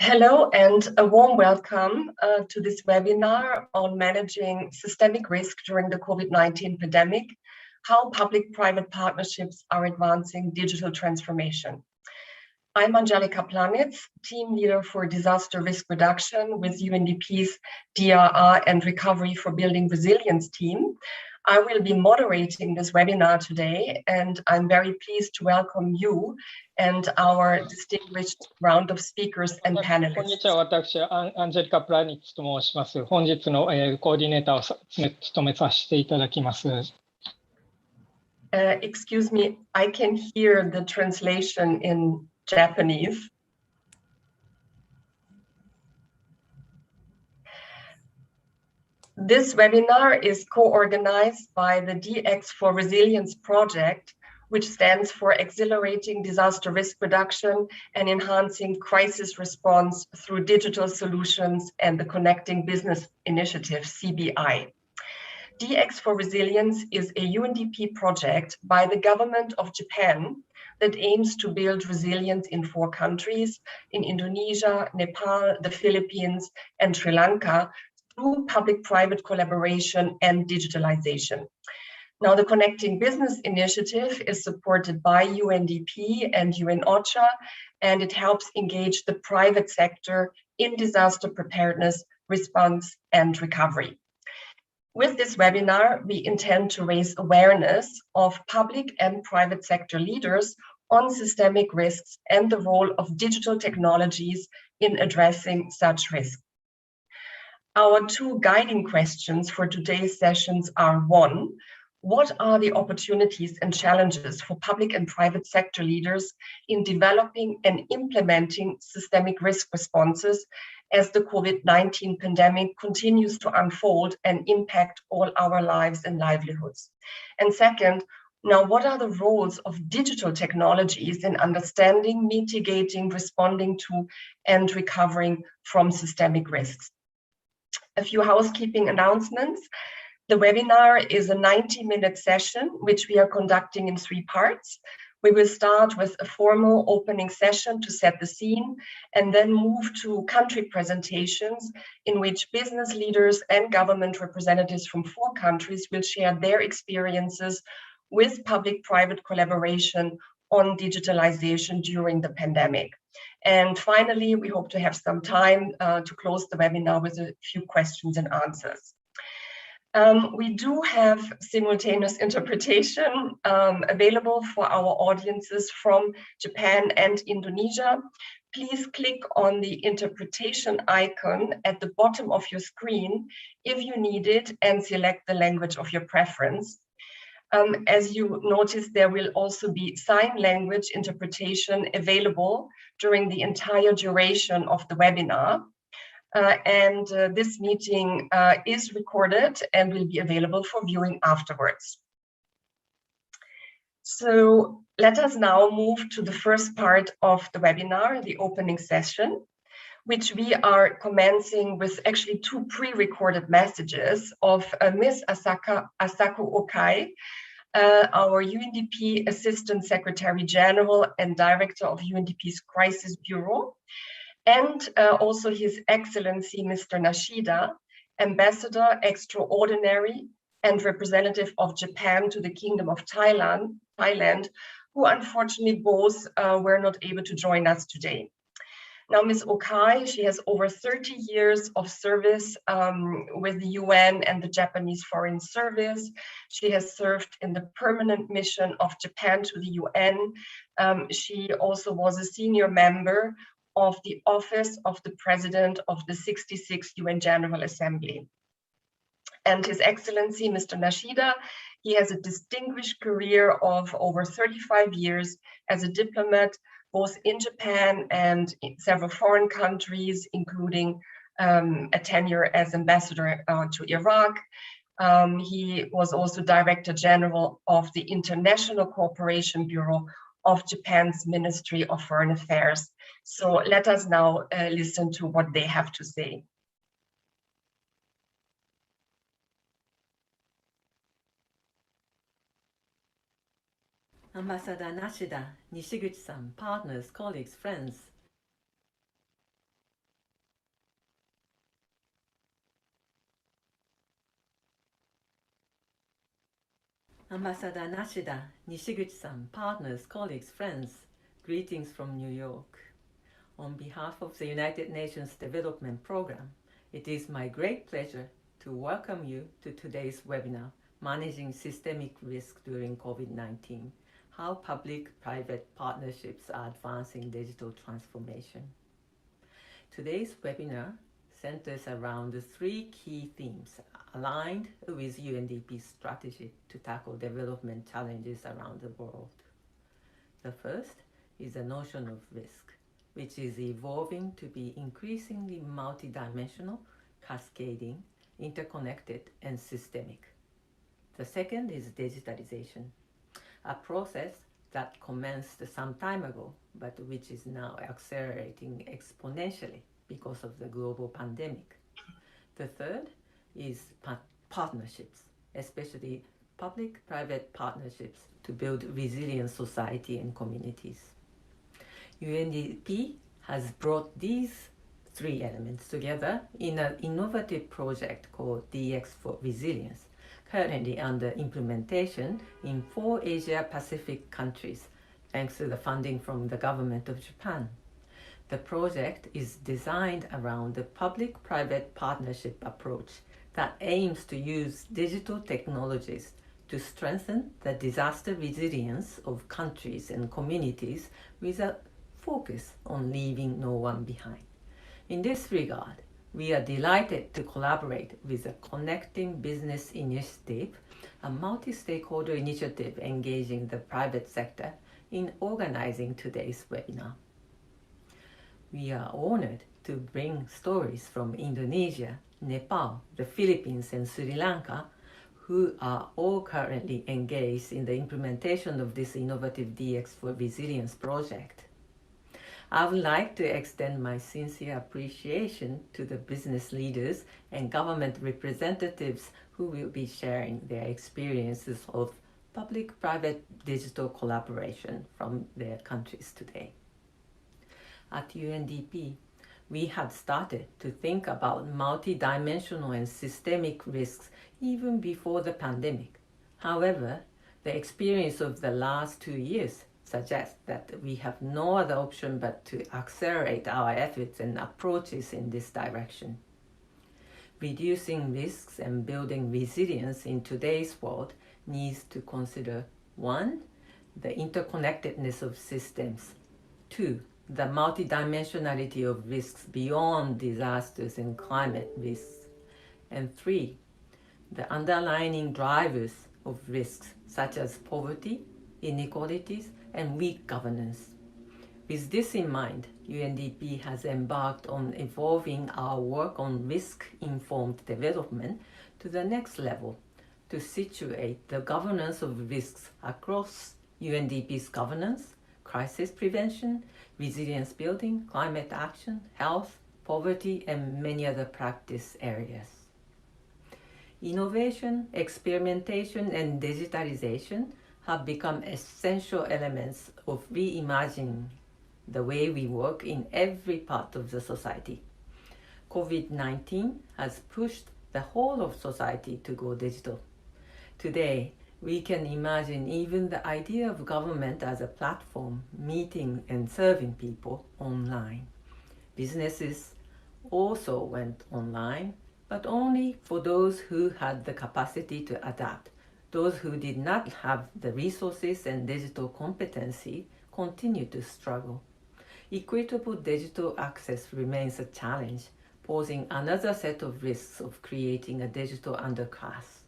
Hello and a warm welcome to this webinar on managing systemic risk during the COVID-19 pandemic, how public-private partnerships are advancing digital transformation. I'm Angelika Planitz, team leader for disaster risk reduction with UNDP's DRR and Recovery for Building Resilience team. I will be moderating this webinar today, and I'm very pleased to welcome you and our distinguished round of speakers and こん panelists. にちは、私はアンジェリカ・プラニッツと申します。本日の、コーディネーターを務めさせていただきます。Excuse me, I can hear the translation in Japanese. This webinar is co-organized by the DX4Resilience project, which stands for Accelerating Disaster Risk Reduction and Enhancing Crisis Response through Digital Solutions and the Connecting Business Initiative, CBI. DX4Resilience is a UNDP project by the government of Japan that aims to build resilience in 4 countries, in Indonesia, Nepal, the Philippines, and Sri Lanka, through public-private collaboration and digitalization. Now, the Connecting Business Initiative is supported by UNDP and UN OCHA, and it helps engage the private sector in disaster preparedness, response, and recovery. With this webinar, we intend to raise awareness of public and private sector leaders on systemic risks and the role of digital technologies in addressing such risks. Our 2 guiding questions for today's sessions are: 1, what are the opportunities and challenges for public and private sector leaders in developing and implementing systemic risk responses as the COVID-19 pandemic continues to unfold and impact all our lives and livelihoods? And second, now, what are the roles of digital technologies in understanding, mitigating, responding to, and recovering from systemic risks? A few housekeeping announcements. The webinar is a 90-minute session, which we are conducting in 3 parts. We will start with a formal opening session to set the scene, and then move to country presentations in which business leaders and government representatives from 4 countries will share their experiences with public-private collaboration on digitalization during the pandemic. And finally, we hope to have some time to close the webinar with a few questions and answers. We do have simultaneous interpretation available for our audiences from Japan and Indonesia. Please click on the interpretation icon at the bottom of your screen if you need it, and select the language of your preference. As you notice, there will also be sign language interpretation available during the entire duration of the webinar. This meeting is recorded and will be available for viewing afterwards. So let us now move to the first part of the webinar, the opening session, which we are commencing with actually 2 pre-recorded messages of Ms. Asako Okai, our UNDP Assistant Secretary General and Director of UNDP's Crisis Bureau, and also His Excellency Mr. Nashida, Ambassador Extraordinary and Representative of Japan to the Kingdom of Thailand, who unfortunately both were not able to join us today. Now, Ms. Okai, she has over 30 years of service with the UN and the Japanese Foreign Service. She has served in the permanent mission of Japan to the UN. She also was a senior member of the Office of the President of the 66th UN General Assembly. And His Excellency, Mr. Nashida, he has a distinguished career of over 35 years as a diplomat, both in Japan and in several foreign countries, including a tenure as ambassador to Iraq. He was also Director General of the International Cooperation Bureau of Japan's Ministry of Foreign Affairs. So let us now listen to what they have to say. Ambassador Nashida, Nishiguchi-san, partners, colleagues, friends. Ambassador Nashida, Nishiguchi-san, partners, colleagues, friends, greetings from New York. On behalf of the United Nations Development Program, it is my great pleasure to welcome you to today's webinar, Managing Systemic Risk During COVID-19, How Public-Private Partnerships Are Advancing Digital Transformation. Today's webinar centers around the three key themes aligned with UNDP's strategy to tackle development challenges around the world. The first is the notion of risk, which is evolving to be increasingly multidimensional, cascading, interconnected, and systemic. The second is digitalization, a process that commenced some time ago, but which is now accelerating exponentially because of the global pandemic. The third is partnerships, especially public-private partnerships to build resilient society and communities. UNDP has brought these three elements together in an innovative project called DX4Resilience, currently under implementation in 4 Asia-Pacific countries, thanks to the funding from the government of Japan. The project is designed around the public-private partnership approach that aims to use digital technologies to strengthen the disaster resilience of countries and communities with a focus on leaving no one behind. In this regard, we are delighted to collaborate with the Connecting Business Initiative, a multi-stakeholder initiative engaging the private sector in organizing today's webinar. We are honored to bring stories from Indonesia, Nepal, the Philippines, and Sri Lanka, who are all currently engaged in the implementation of this innovative DX4Resilience project. I would like to extend my sincere appreciation to the business leaders and government representatives who will be sharing their experiences of public-private digital collaboration from their countries today. At UNDP, we had started to think about multidimensional and systemic risks even before the pandemic. However, the experience of the last 2 years suggests that we have no other option but to accelerate our efforts and approaches in this direction. Reducing risks and building resilience in today's world needs to consider 1. The interconnectedness of systems, 2. The multidimensionality of risks beyond disasters and climate risks, and 3. The underlying drivers of risks such as poverty, inequalities, and weak governance. With this in mind, UNDP has embarked on evolving our work on risk-informed development to the next level to situate the governance of risks across UNDP's governance, crisis prevention, resilience building, climate action, health, poverty, and many other practice areas. Innovation, experimentation, and digitalization have become essential elements of reimagining the way we work in every part of the society. COVID-19 has pushed the whole of society to go digital. Today, we can imagine even the idea of government as a platform, meeting and serving people online. Businesses also went online, but only for those who had the capacity to adapt. Those who did not have the resources and digital competency continue to struggle. Equitable digital access remains a challenge, posing another set of risks of creating a digital underclass.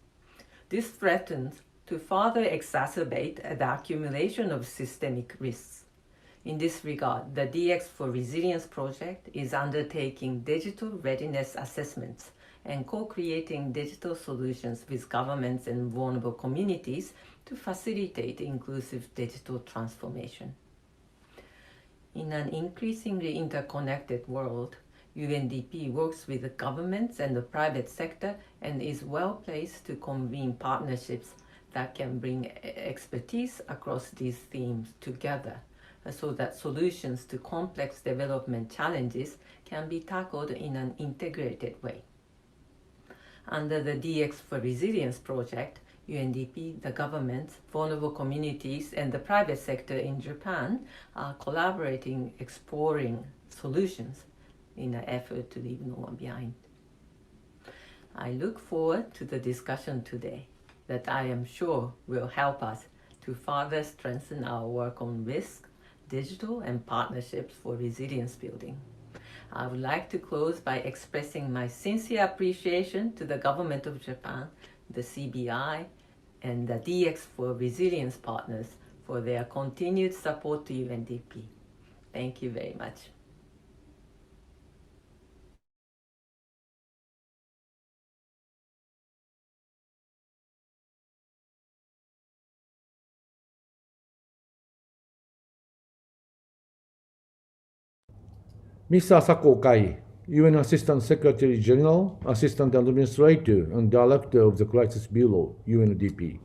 This threatens to further exacerbate the accumulation of systemic risks. In this regard, the DX4Resilience project is undertaking digital readiness assessments and co-creating digital solutions with governments and vulnerable communities to facilitate inclusive digital transformation. In an increasingly interconnected world, UNDP works with the governments and the private sector and is well placed to convene partnerships that can bring expertise across these themes together so that solutions to complex development challenges can be tackled in an integrated way. Under the DX4Resilience project, UNDP, the government, vulnerable communities, and the private sector in Japan are collaborating, exploring solutions in an effort to leave no one behind. I look forward to the discussion today that I am sure will help us to further strengthen our work on risk, digital, and partnerships for resilience building. I would like to close by expressing my sincere appreciation to the Government of Japan, the CBI, and the DX4Resilience partners for their continued support to UNDP. Thank you very much. Mr. Asako Okai, UN Assistant Secretary General, Assistant Administrator, and Director of the Crisis Bureau, UNDP.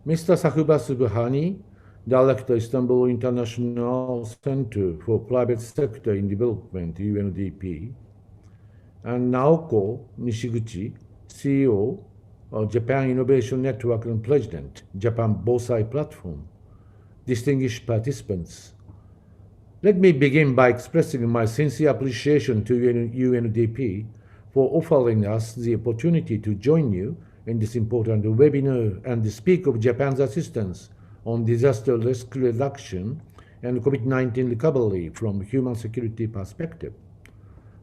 Mr. Sahba Sobhani, Director, Istanbul International Center for Private Sector in Development, UNDP. And Naohiro Nishiguchi, CEO of Japan Innovation Network and President, Japan Bosai Platform. Distinguished participants, let me begin by expressing my sincere appreciation to UNDP for offering us the opportunity to join you in this important webinar and speak of Japan's assistance on disaster risk reduction and COVID-19 recovery from human security perspective.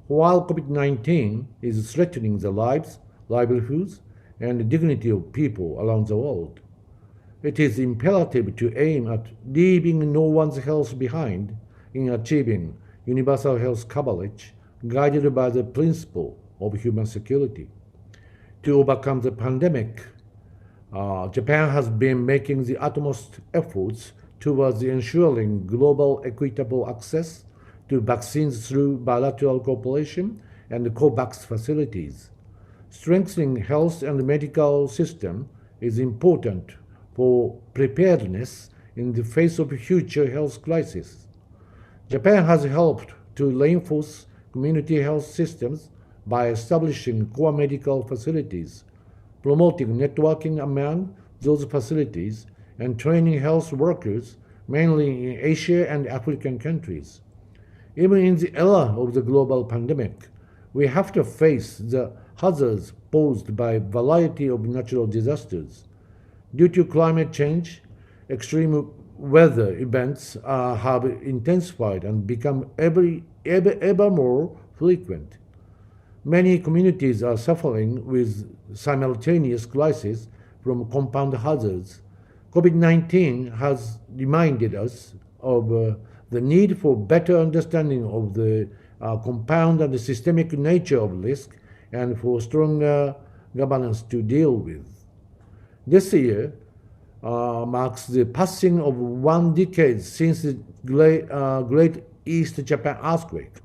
While COVID-19 is threatening the lives, livelihoods, and dignity of people around the world, it is imperative to aim at leaving no one's health behind in achieving universal health coverage guided by the principle of human security. To overcome the pandemic, Japan has been making the utmost efforts towards ensuring global equitable access to vaccines through bilateral cooperation and COVAX facilities. Strengthening health and medical system is important for preparedness in the face of future health crises. Japan has helped to reinforce community health systems by establishing core medical facilities, promoting networking among those facilities, and training health workers mainly in Asia and African countries. Even in the era of the global pandemic, we have to face the hazards posed by a variety of natural disasters. Due to climate change, extreme weather events have intensified and become ever more frequent. Many communities are suffering with simultaneous crises from compound hazards. COVID-19 has reminded us of the need for better understanding of the compound and the systemic nature of risk and for stronger governance to deal with. This year marks the passing of 1 decade since the Great East Japan earthquake.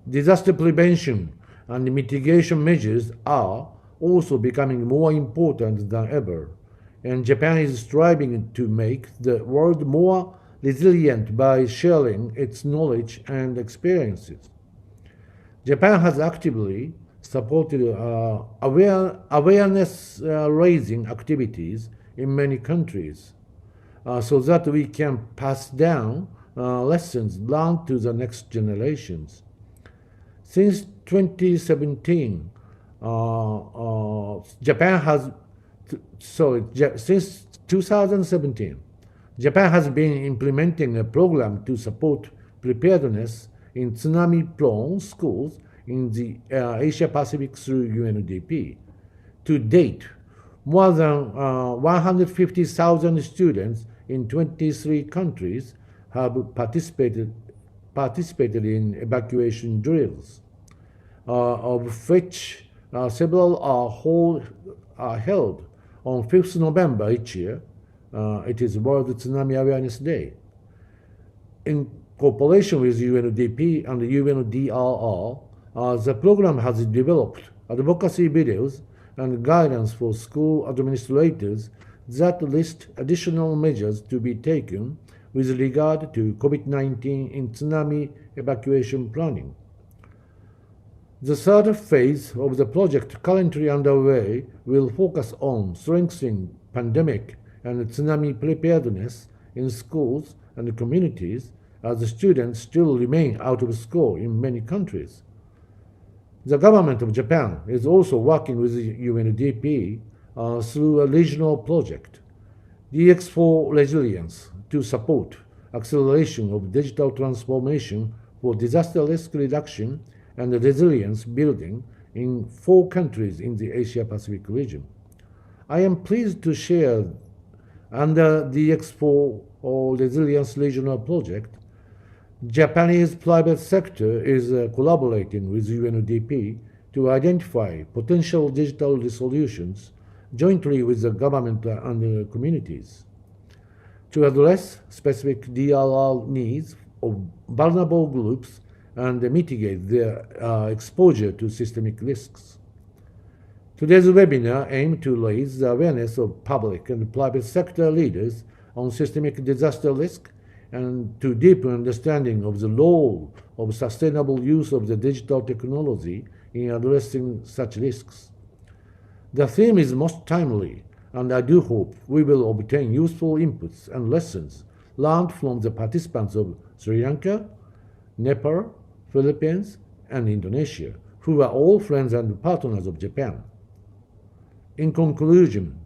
Disaster prevention and mitigation measures are also becoming more important than ever, and Japan is striving to make the world more resilient by sharing its knowledge and experiences. Japan has actively supported awareness-raising activities in many countries so that we can pass down lessons learned to the next generations. Since 2017, since 2017, Japan has been implementing a program to support preparedness in tsunami-prone schools in the Asia Pacific through UNDP. To date, more than 150,000 students in 23 countries have participated in evacuation drills, of which several are held on 5th November each year. It is World Tsunami Awareness Day. In cooperation with UNDP and UNDRR, the program has developed advocacy videos and guidance for school administrators that list additional measures to be taken with regard to COVID-19 in tsunami evacuation planning. The third phase of the project currently underway will focus on strengthening pandemic and tsunami preparedness in schools and communities as the students still remain out of school in many countries. The government of Japan is also working with the UNDP through a regional project, DX4Resilience, to support acceleration of digital transformation for disaster risk reduction and resilience building in 4 countries in the Asia-Pacific region. I am pleased to share under the DX4Resilience Regional Project, Japanese private sector is collaborating with UNDP to identify potential digital solutions jointly with the government and communities to address specific DRR needs of vulnerable groups and mitigate their exposure to systemic risks. Today's webinar aims to raise the awareness of public and private sector leaders on systemic disaster risk and to deepen understanding of the role of sustainable use of the digital technology in addressing such risks. The theme is most timely, and I do hope we will obtain useful inputs and lessons learned from the participants of Sri Lanka, Nepal, Philippines, and Indonesia, who are all friends and partners of Japan. In conclusion,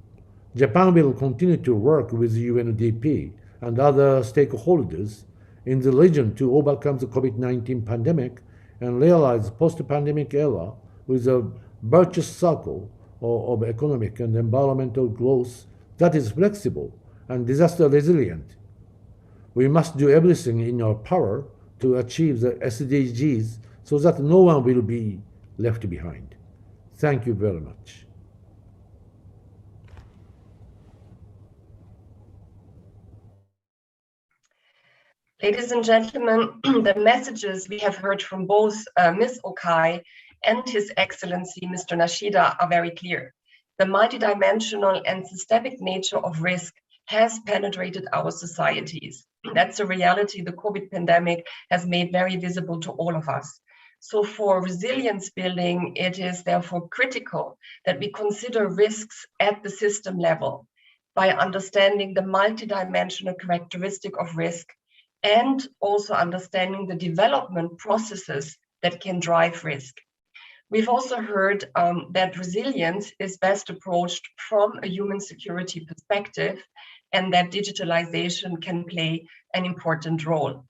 Japan will continue to work with UNDP and other stakeholders in the region to overcome the COVID-19 pandemic and realize post-pandemic era with a virtuous circle of economic and environmental growth that is flexible and disaster resilient. We must do everything in our power to achieve the SDGs so that no one will be left behind. Thank you very much. Ladies and gentlemen, the messages we have heard from both Ms. Okai and His Excellency Mr. Nashida are very clear. The multidimensional and systemic nature of risk has penetrated our societies. That's a reality the COVID pandemic has made very visible to all of us. So for resilience building, it is therefore critical that we consider risks at the system level by understanding the multidimensional characteristic of risk and also understanding the development processes that can drive risk. We've also heard that resilience is best approached from a human security perspective and that digitalization can play an important role.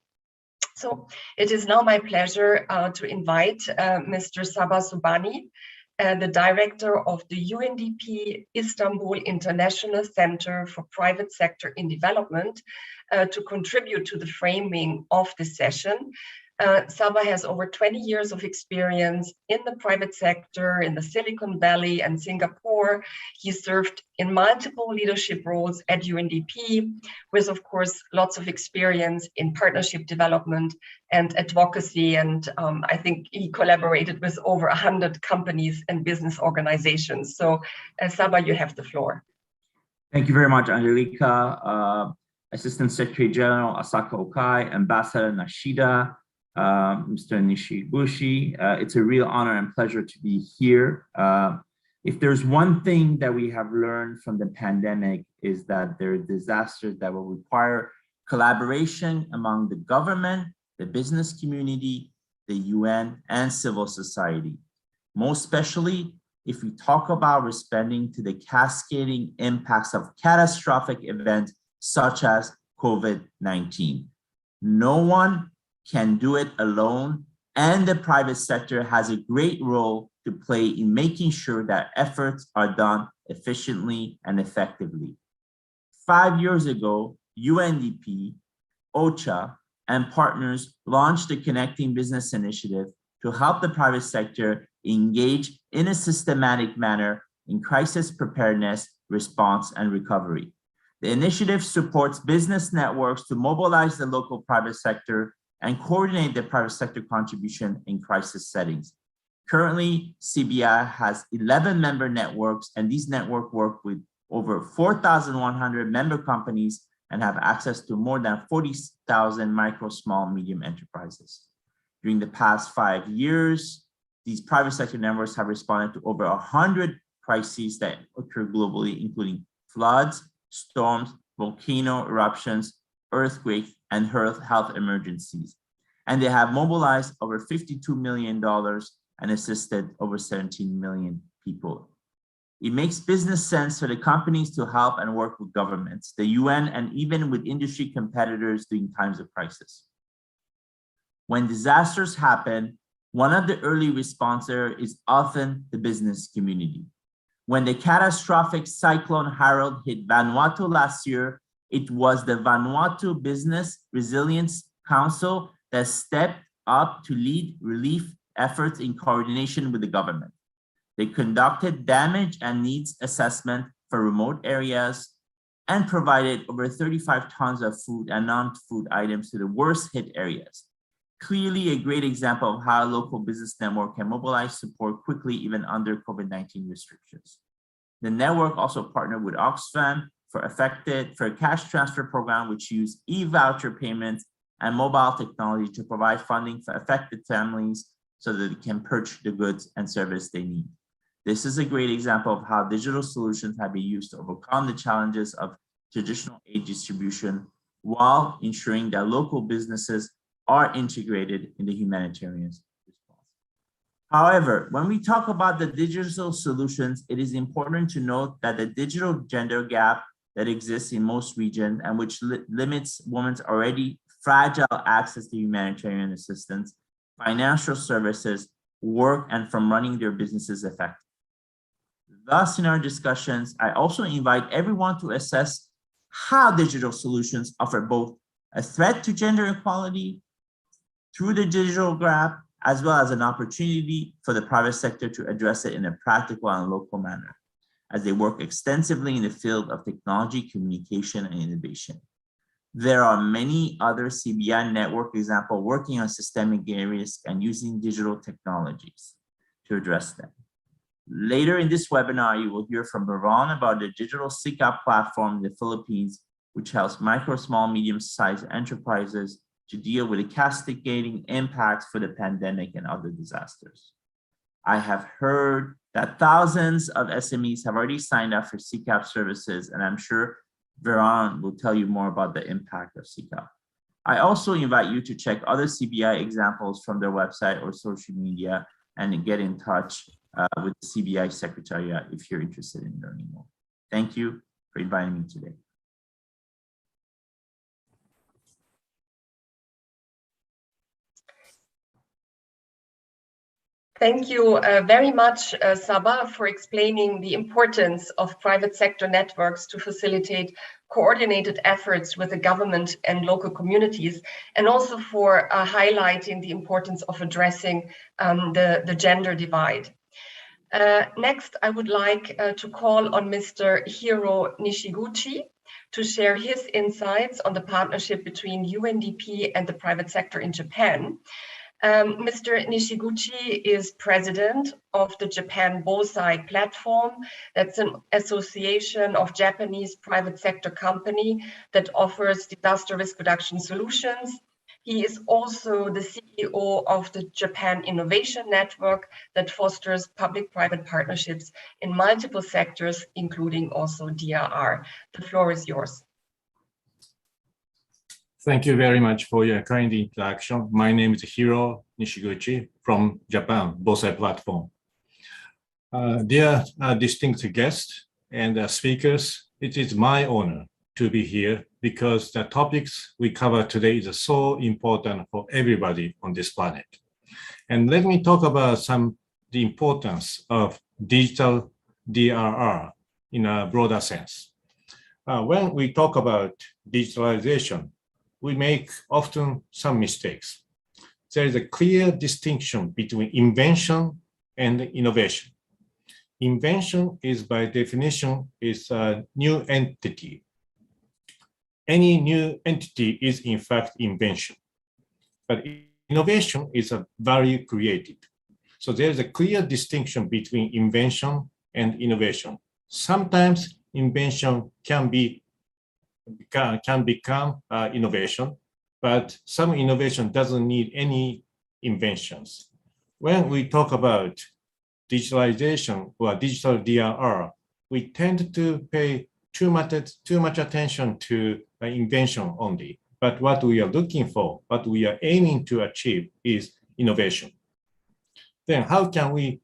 So it is now my pleasure to invite Mr. Sahba Sobhani, the director of the UNDP Istanbul International Center for Private Sector in Development, to contribute to the framing of this session. Sahba has over 20 years of experience in the private sector in the Silicon Valley and Singapore. He served in multiple leadership roles at UNDP, with, of course, lots of experience in partnership development and advocacy. And I think he collaborated with over 100 companies and business organizations. So, Sahba, you have the floor. Thank you very much, Angelica. Assistant Secretary General Asako Okai, Ambassador Nashida, Mr. Nishiguchi. It's a real honor and pleasure to be here. If there's one thing that we have learned from the pandemic is that there are disasters that will require collaboration among the government, the business community, the UN, and civil society. Most especially, if we talk about responding to the cascading impacts of catastrophic events such as COVID-19. No one can do it alone, and the private sector has a great role to play in making sure that efforts are done efficiently and effectively. 5 years ago, UNDP, OCHA, and partners launched the Connecting Business Initiative to help the private sector engage in a systematic manner in crisis preparedness, response, and recovery. The initiative supports business networks to mobilize the local private sector and coordinate the private sector contribution in crisis settings. Currently, CBI has 11 member networks, and these networks work with over 4,100 member companies and have access to more than 40,000 micro, small, medium enterprises. During the past 5 years, these private sector networks have responded to over 100 crises that occur globally, including floods, storms, volcano eruptions, earthquakes, and health emergencies. And they have mobilized over $52 million and assisted over 17 million people. It makes business sense for the companies to help and work with governments, the UN, and even with industry competitors during times of crisis. When disasters happen, one of the early responders is often the business community. When the catastrophic Cyclone Harold hit Vanuatu last year, it was the Vanuatu Business Resilience Council that stepped up to lead relief efforts in coordination with the government. They conducted damage and needs assessment for remote areas and provided over 35 tons of food and non-food items to the worst hit areas. Clearly a great example of how a local business network can mobilize support quickly even under COVID-19 restrictions. The network also partnered with Oxfam for a cash transfer program which used e-voucher payments and mobile technology to provide funding for affected families so that they can purchase the goods and service they need. This is a great example of how digital solutions have been used to overcome the challenges of traditional aid distribution while ensuring that local businesses are integrated in the humanitarian response. However, when we talk about the digital solutions, it is important to note that the digital gender gap that exists in most regions and which limits women's already fragile access to humanitarian assistance, financial services, work, and from running their businesses effectively. Thus, in our discussions, I also invite everyone to assess how digital solutions offer both a threat to gender equality through the digital gap, as well as an opportunity for the private sector to address it in a practical and local manner, as they work extensively in the field of technology, communication, and innovation. There are many other CBI network examples working on systemic areas and using digital technologies to address them. Later in this webinar, you will hear from Veron about the digital SIKAP platform in the Philippines, which helps micro, small, medium-sized enterprises to deal with the cascading impacts for the pandemic and other disasters. I have heard that thousands of SMEs have already signed up for SIKAP services, and I'm sure Veron will tell you more about the impact of SIKAP. I also invite you to check other CBI examples from their website or social media and get in touch with the CBI Secretariat if you're interested in learning more. Thank you for inviting me today. Thank you very much, Sahba, for explaining the importance of private sector networks to facilitate coordinated efforts with the government and local communities, and also for highlighting the importance of addressing the gender divide. Next, I would like to call on Mr. Hiro Nishiguchi to share his insights on the partnership between UNDP and the private sector in Japan. Mr. Nishiguchi is president of the Japan Bosai Platform. That's an association of Japanese private sector company that offers disaster risk reduction solutions. He is also the CEO of the Japan Innovation Network that fosters public-private partnerships in multiple sectors, including also DRR. The floor is yours. Thank you very much for your kind introduction. My name is Hiro Nishiguchi from Japan Bosai Platform. Dear distinguished guests and speakers, it is my honor to be here because the topics we cover today is so important for everybody on this planet. And let me talk about the importance of digital DRR in a broader sense. When we talk about digitalization, we make often some mistakes. There is a clear distinction between invention and innovation. Invention is by definition is a new entity. Any new entity is in fact invention, but innovation is a value created. So there is a clear distinction between invention and innovation. Sometimes invention can become innovation, but some innovation doesn't need any inventions. when we talk about digitalization or digital DRR, we tend to pay too much attention to invention only. But what we are looking for, what we are aiming to achieve is innovation. Then how can we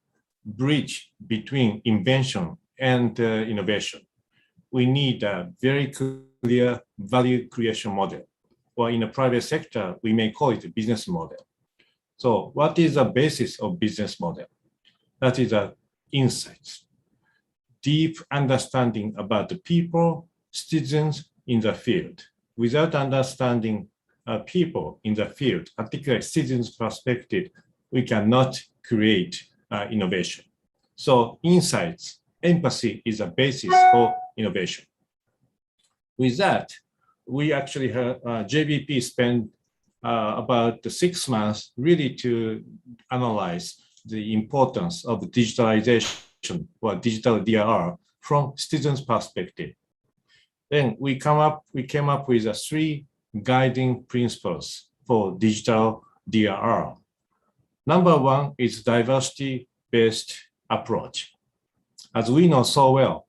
bridge between invention and innovation? We need a very clear value creation model, or in the private sector, we may call it a business model. So what is the basis of business model? That is insights, deep understanding about the people, citizens in the field. Without understanding people in the field, particularly citizens' perspective, we cannot create innovation. So insights, empathy is a basis for innovation. With that, we actually have JBP spent about 6 months really to analyze the importance of digitalization or digital DRR from citizens' perspective. Then we came up with 3 guiding principles for digital DRR. Number 1 is diversity-based approach. As we know so well,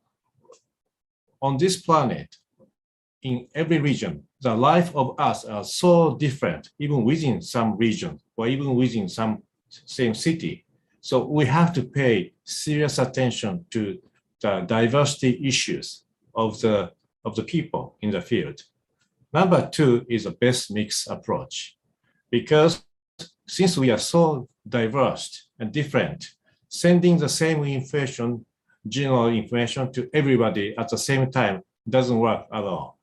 on this planet, in every region, the life of us are so different, even within some region or even within some same city. So we have to pay serious attention to the diversity issues of the people in the field. Number 2 is a best mix approach, because since we are so diverse and different, sending the same information, general information to everybody at the same time doesn't work at all.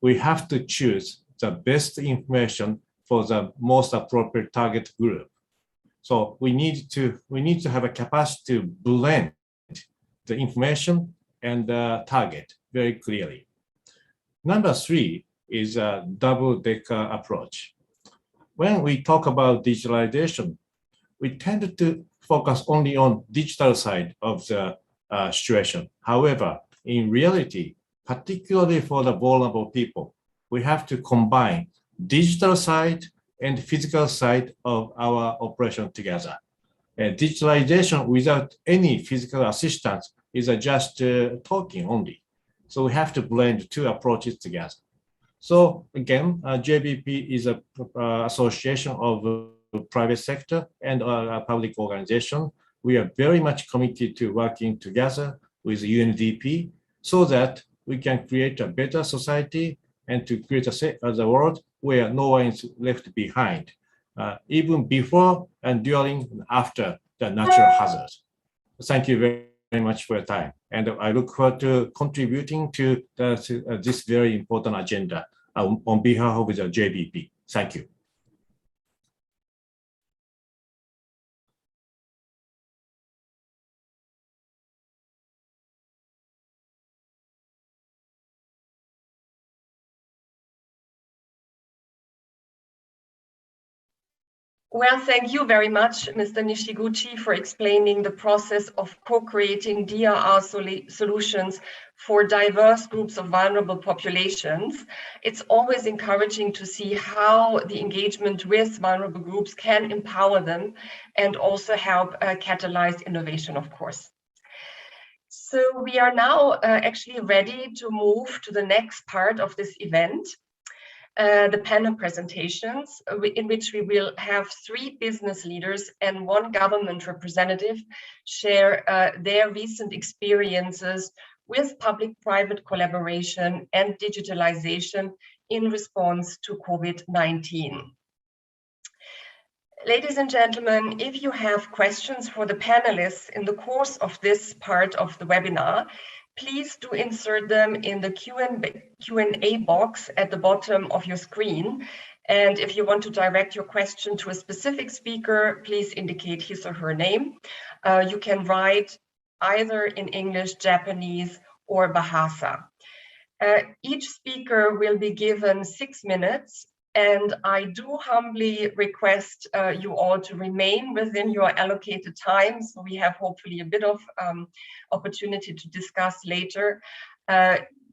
We have to choose the best information for the most appropriate target group. So we need to have a capacity to blend the information and the target very clearly. Number 3 is a double-decker approach. When we talk about digitalization, we tend to focus only on digital side of the situation. However, in reality, particularly for the vulnerable people, we have to combine digital side and physical side of our operation together. Digitalization without any physical assistance is just talking only. So we have to blend 2 approaches together. So again, JBP is an association of private sector and a public organization. We are very much committed to working together with UNDP so that we can create a better society and to create a world where no one is left behind, even before and during and after the natural hazard. Thank you very much for your time. And I look forward to contributing to this very important agenda on behalf of the JBP. Thank you. Well, thank you very much, Mr. Nishiguchi, for explaining the process of co-creating DRR solutions for diverse groups of vulnerable populations. It's always encouraging to see how the engagement with vulnerable groups can empower them and also help catalyze innovation, of course. So we are now actually ready to move to the next part of this event. The panel presentations, in which we will have 3 business leaders and 1 government representative share their recent experiences with public-private collaboration and digitalization in response to COVID-19. Ladies and gentlemen, if you have questions for the panelists in the course of this part of the webinar, please do insert them in the Q&A box at the bottom of your screen. And if you want to direct your question to a specific speaker, please indicate his or her name. You can write either in English, Japanese, or Bahasa. Each speaker will be given 6 minutes, and I do humbly request you all to remain within your allocated time, so we have hopefully a bit of opportunity to discuss later.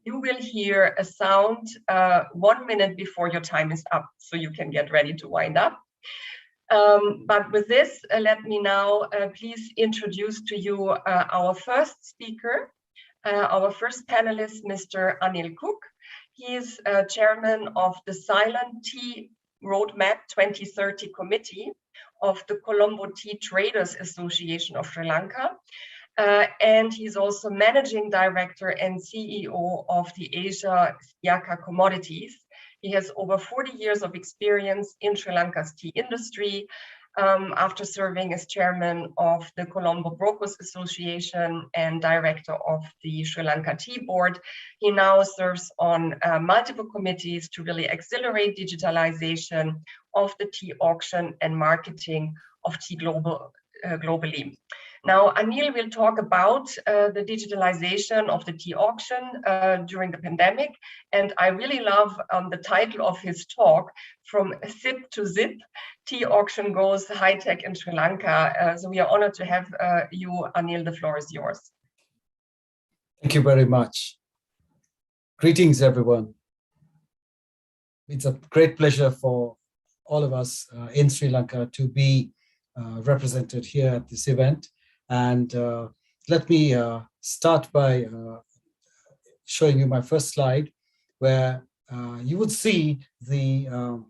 You will hear a sound 1 minute before your time is up, so you can get ready to wind up. But with this, let me now please introduce to you our first speaker, our first panelist, Mr. Anil Cooke. He is chairman of the Silent Tea Roadmap 2030 Committee of the Colombo Tea Traders Association of Sri Lanka. And he's also managing director and CEO of the Asia SIKAP Commodities. He has over 40 years of experience in Sri Lanka's tea industry. After serving as chairman of the Colombo Brokers Association and director of the Sri Lanka Tea Board, he now serves on multiple committees to really accelerate digitalization of the tea auction and marketing of tea globally. Now, Anil will talk about the digitalization of the tea auction during the pandemic. And I really love the title of his talk, From Sip to Zip, Tea Auction Goes High-Tech in Sri Lanka. So we are honored to have you, Anil. The floor is yours. Thank you very much. Greetings, everyone. It's a great pleasure for all of us in Sri Lanka to be represented here at this event. And let me start by showing you my first slide, where you would see the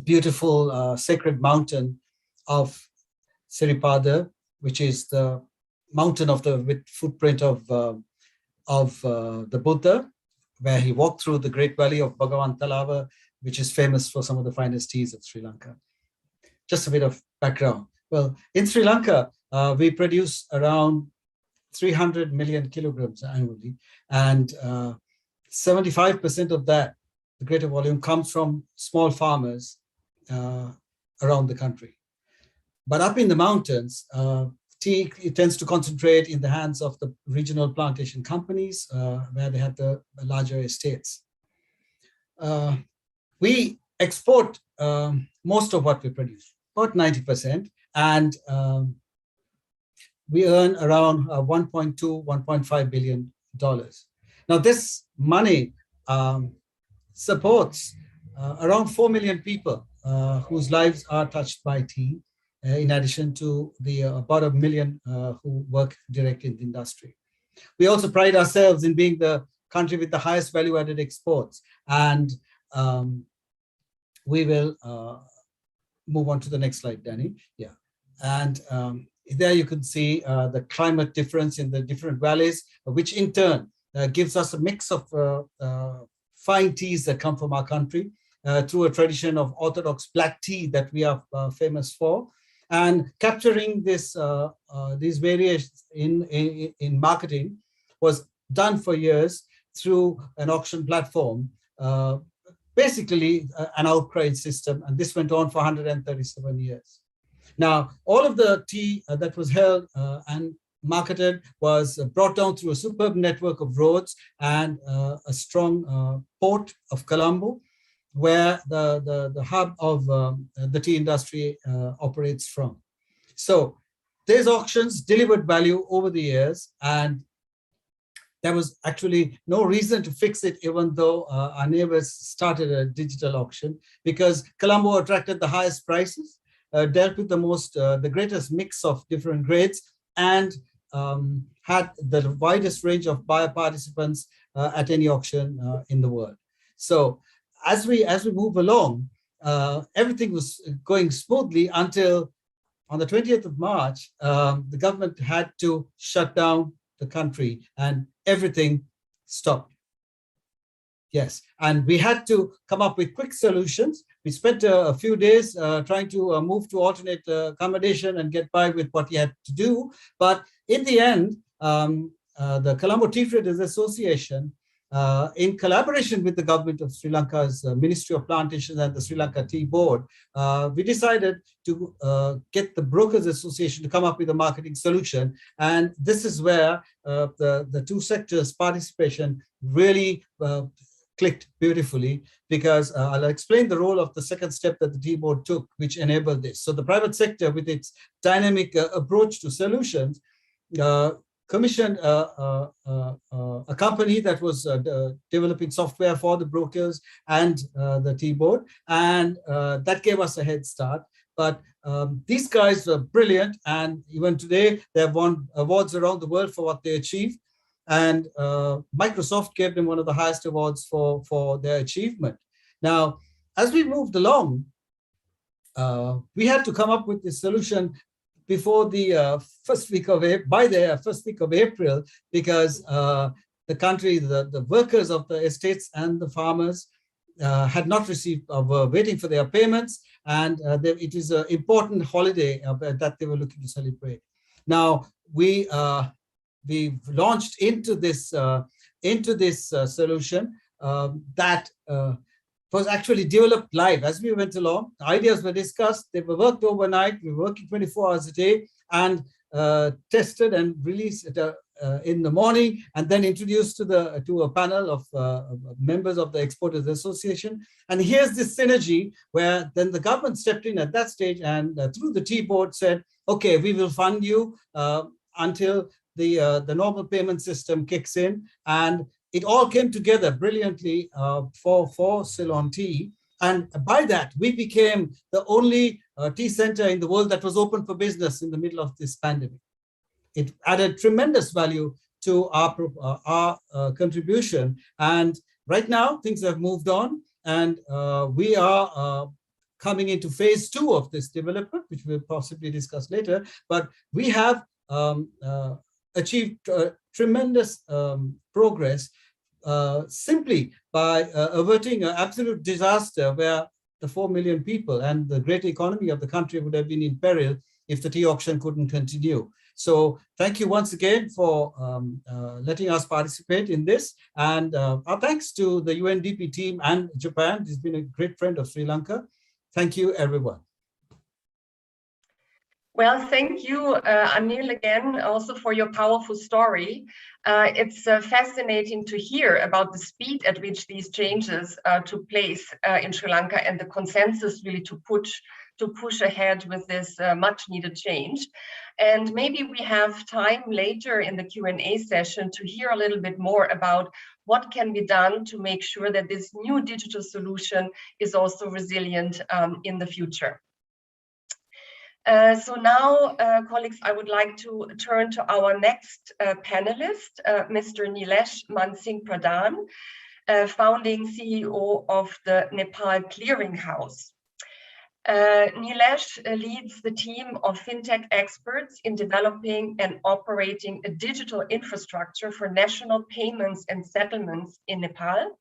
beautiful sacred mountain of Siripada, which is the mountain of with footprint of the Buddha, where he walked through the great valley of Bhagavan Talava, which is famous for some of the finest teas of Sri Lanka. Just a bit of background. Well, in Sri Lanka, we produce around 300 million kilograms annually, and 75% of that, the greater volume, comes from small farmers around the country. But up in the mountains, tea, it tends to concentrate in the hands of the regional plantation companies where they have the larger estates. We export most of what we produce, about 90%, and we earn around $1.2, $1.5 billion. Now, this money supports around 4 million people whose lives are touched by tea, in addition to the about 1 million who work directly in the industry. We also pride ourselves in being the country with the highest value-added exports, and we will move on to the next slide, Danny. Yeah, and there you can see the climate difference in the different valleys, which in turn gives us a mix of fine teas that come from our country through a tradition of orthodox black tea that we are famous for, and capturing this these variations in marketing was done for years through an auction platform, basically an outcry system, and this went on for 137 years. Now, all of the tea that was held and marketed was brought down through a superb network of roads and a strong port of Colombo, where the hub of the tea industry operates from. So these auctions delivered value over the years, and there was actually no reason to fix it, even though our neighbors started a digital auction, because Colombo attracted the highest prices, dealt with the greatest mix of different grades, and had the widest range of buyer participants at any auction in the world. So as we move along, everything was going smoothly until on the 20th of March, the government had to shut down the country and everything stopped. Yes, and we had to come up with quick solutions. We spent a few days trying to move to alternate accommodation and get by with what we had to do. But in the end, the Colombo Tea Traders Association, in collaboration with the government of Sri Lanka's Ministry of Plantations and the Sri Lanka Tea Board, we decided to get the Brokers Association to come up with a marketing solution. And this is where the two sectors' participation really clicked beautifully, because I'll explain the role of the second step that the Tea Board took, which enabled this. So the private sector, with its dynamic approach to solutions, commissioned a company that was developing software for the brokers and the Tea Board, and that gave us a head start. but these guys were brilliant, and even today they have won awards around the world for what they achieved. And Microsoft gave them one of the highest awards for their achievement. Now, as we moved along, we had to come up with this solution before the first week of April, because the country, the workers of the estates and the farmers had not received, were waiting for their payments, and it is an important holiday that they were looking to celebrate. Now, we launched into this solution that was actually developed live as we went along. The ideas were discussed, they were worked overnight, we were working 24 hours a day, and tested and released in the morning, and then introduced to a panel of members of the Exporters Association. And here's this synergy where then the government stepped in at that stage, and through the T board said, okay, we will fund you until the normal payment system kicks in. And it all came together brilliantly for Ceylon tea. And by that, we became the only tea center in the world that was open for business in the middle of this pandemic. It added tremendous value to our contribution. And right now, things have moved on, and we are coming into phase 2 of this development, which we'll possibly discuss later. But we have achieved tremendous progress simply by averting an absolute disaster where the 4 million people and the great economy of the country would have been in peril if the tea auction couldn't continue. So thank you once again for letting us participate in this. And our thanks to the UNDP team and Japan. He's been a great friend of Sri Lanka. Thank you, everyone. Well, thank you, Anil, again, also for your powerful story. It's fascinating to hear about the speed at which these changes took place in Sri Lanka, and the consensus really to push ahead with this much needed change. And maybe we have time later in the Q&A session to hear a little bit more about what can be done to make sure that this new digital solution is also resilient in the future. So now, colleagues, I would like to turn to our next panelist, Mr. Neelesh Pradhan, founding CEO of the Nepal Clearinghouse. Neelesh leads the team of fintech experts in developing and operating a digital infrastructure for national payments and settlements in Nepal.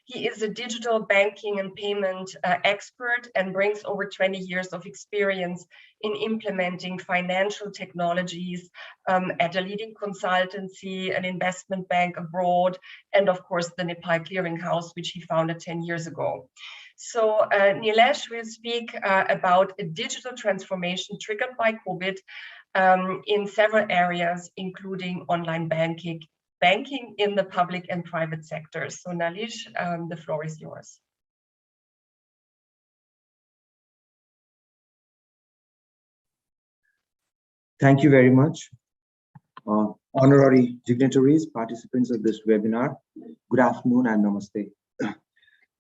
He is a digital banking and payment expert and brings over 20 years of experience in implementing financial technologies at a leading consultancy, an investment bank abroad, and of course the Nepal Clearinghouse, which he founded 10 years ago. So Neelesh will speak about a digital transformation triggered by COVID in several areas, including online banking in the public and private sectors. So Neelesh, the floor is yours. Thank you very much. Honorary dignitaries, participants of this webinar, good afternoon and namaste.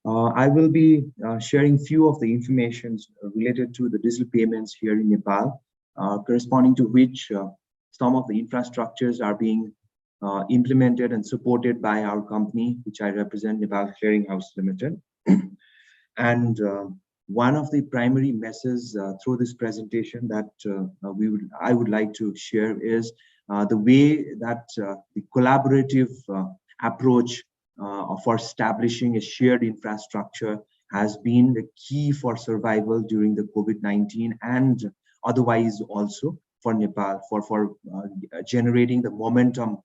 I will be sharing few of the information related to the digital payments here in Nepal, corresponding to which some of the infrastructures are being implemented and supported by our company, which I represent, Nepal Clearinghouse Limited. And one of the primary messages through this presentation that I would like to share is the way that the collaborative approach for establishing a shared infrastructure has been the key for survival during the COVID-19 and otherwise also for Nepal, for generating the momentum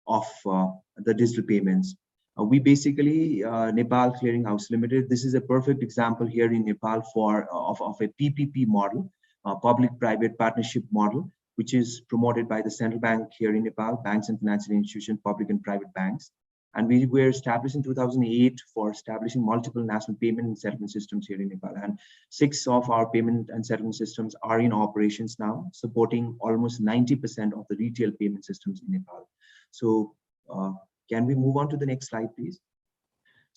of the digital payments. We basically, Nepal Clearinghouse Limited, this is a perfect example here in Nepal of a PPP model, public-private partnership model, which is promoted by the central bank here in Nepal, banks and financial institutions, public and private banks. And we were established in 2008 for establishing multiple national payment and settlement systems here in Nepal. And 6 of our payment and settlement systems are in operations now, supporting almost 90% of the retail payment systems in Nepal. So can we move on to the next slide, please?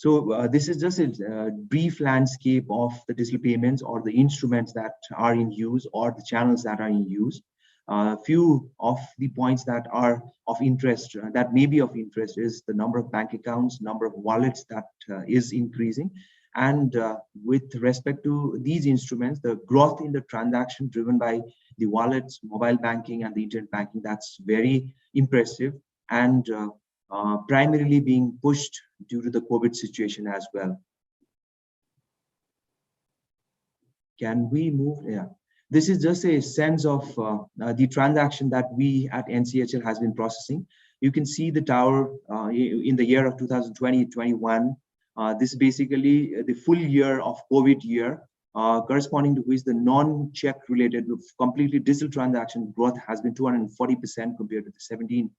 So this is just a brief landscape of the digital payments, or the instruments that are in use, or the channels that are in use. Few of the points that are of interest, that may be of interest, is the number of bank accounts, number of wallets that is increasing. And with respect to these instruments, the growth in the transaction driven by the wallets, mobile banking, and the internet banking, that's very impressive, and primarily being pushed due to the COVID situation as well. Can we move? Yeah. This is just a sense of the transaction that we at NCHL has been processing. You can see the tower in the year of 2020-21. This is basically the full year of COVID year, corresponding to which the non-check related completely digital transaction growth has been 240% compared to the 17%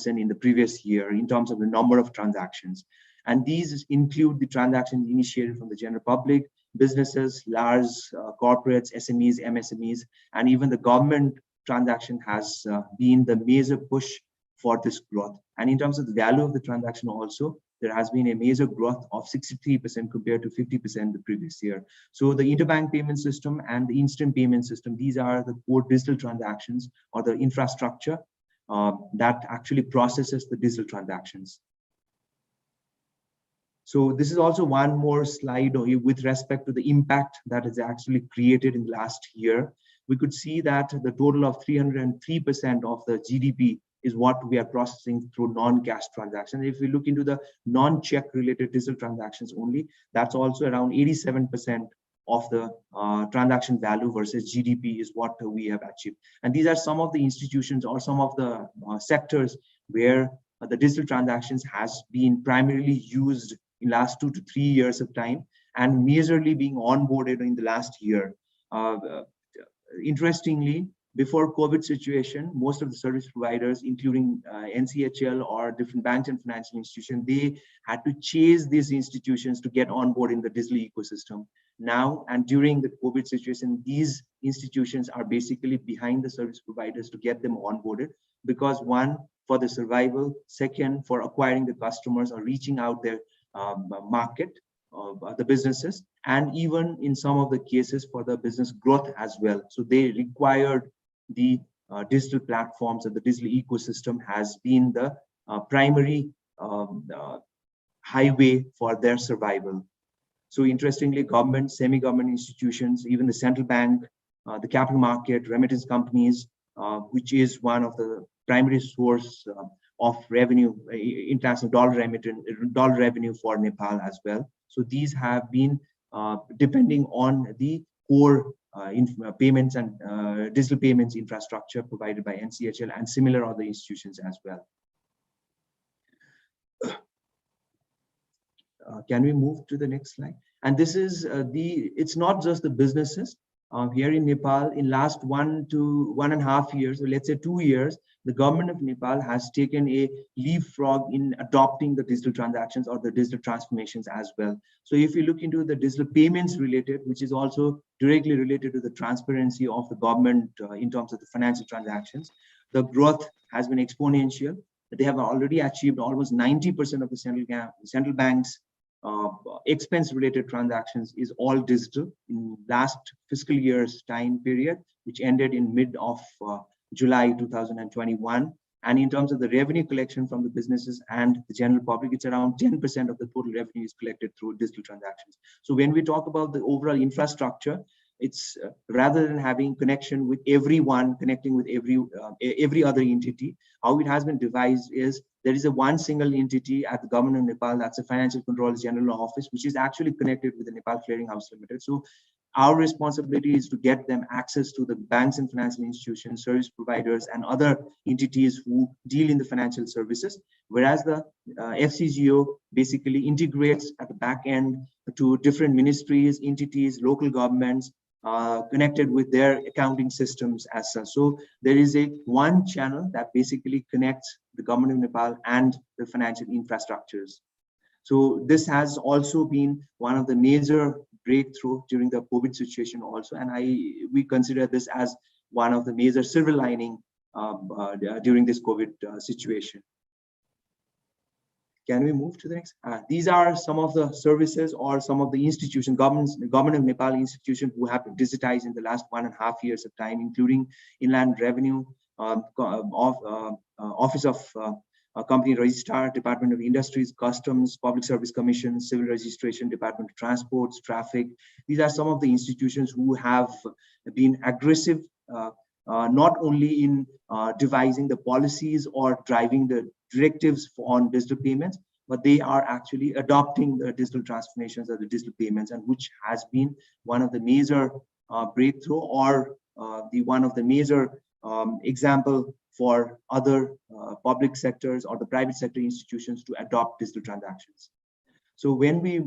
in the previous year in terms of the number of transactions. And these include the transactions initiated from the general public, businesses, large corporates, SMEs, MSMEs, and even the government transaction has been the major push for this growth. And in terms of the value of the transaction also, there has been a major growth of 63% compared to 50% the previous year. So the interbank payment system and the instant payment system, these are the core digital transactions, or the infrastructure that actually processes the digital transactions. So this is also one more slide with respect to the impact that is actually created in the last year. We could see that the total of 303% of the GDP is what we are processing through non-cash transactions. If we look into the non-check related digital transactions only, that's also around 87% of the transaction value versus GDP is what we have achieved. And these are some of the institutions or some of the sectors where the digital transactions has been primarily used in last 2 to 3 years of time, and majorly being onboarded in the last year. Interestingly, before COVID situation, most of the service providers, including NCHL or different banks and financial institutions, they had to chase these institutions to get on board in the digital ecosystem. Now, and during the COVID situation, these institutions are basically behind the service providers to get them onboarded, because one, for the survival, second, for acquiring the customers or reaching out their market, the businesses, and even in some of the cases for the business growth as well. So they required the digital platforms, and the digital ecosystem has been the primary highway for their survival. So interestingly, government, semi-government institutions, even the central bank, the capital market, remittance companies, which is one of the primary source of revenue, international dollar revenue for Nepal as well. So these have been depending on the core payments and digital payments infrastructure provided by NCHL and similar other institutions as well. Can we move to the next slide? And this is it's not just the businesses. Here in Nepal, in last 1 to 1.5 years, or let's say 2 years, the government of Nepal has taken a leapfrog in adopting the digital transactions or the digital transformations as well. So if you look into the digital payments related, which is also directly related to the transparency of the government in terms of the financial transactions, the growth has been exponential. They have already achieved almost 90% of the central bank's expense related transactions is all digital in last fiscal year's time period, which ended in mid of July 2021. And in terms of the revenue collection from the businesses and the general public, it's around 10% of the total revenue is collected through digital transactions. So when we talk about the overall infrastructure, it's rather than having connection with everyone, connecting with every other entity, how it has been devised is there is a one single entity at the government of Nepal, that's a Financial Controller's General Office, which is actually connected with the Nepal Clearing House Limited. So our responsibility is to get them access to the banks and financial institutions, service providers, and other entities who deal in the financial services, whereas the FCGO basically integrates at the back end to different ministries, entities, local governments, connected with their accounting systems as such. So there is a one channel that basically connects the government of Nepal and the financial infrastructures. So this has also been one of the major breakthrough during the COVID situation also, and we consider this as one of the major silver lining during this COVID situation. Can we move to the next? These are some of the services or some of the institutions, government of Nepal institutions who have been digitized in the last 1.5 years of time, including Inland Revenue, Office of Company Registrar, Department of Industries, Customs, Public Service Commission, Civil Registration, Department of Transports, Traffic. These are some of the institutions who have been aggressive, not only in devising the policies or driving the directives on digital payments, but they are actually adopting the digital transformations of the digital payments, and which has been one of the major breakthrough or one of the major example for other public sectors or the private sector institutions to adopt digital transactions. So when we,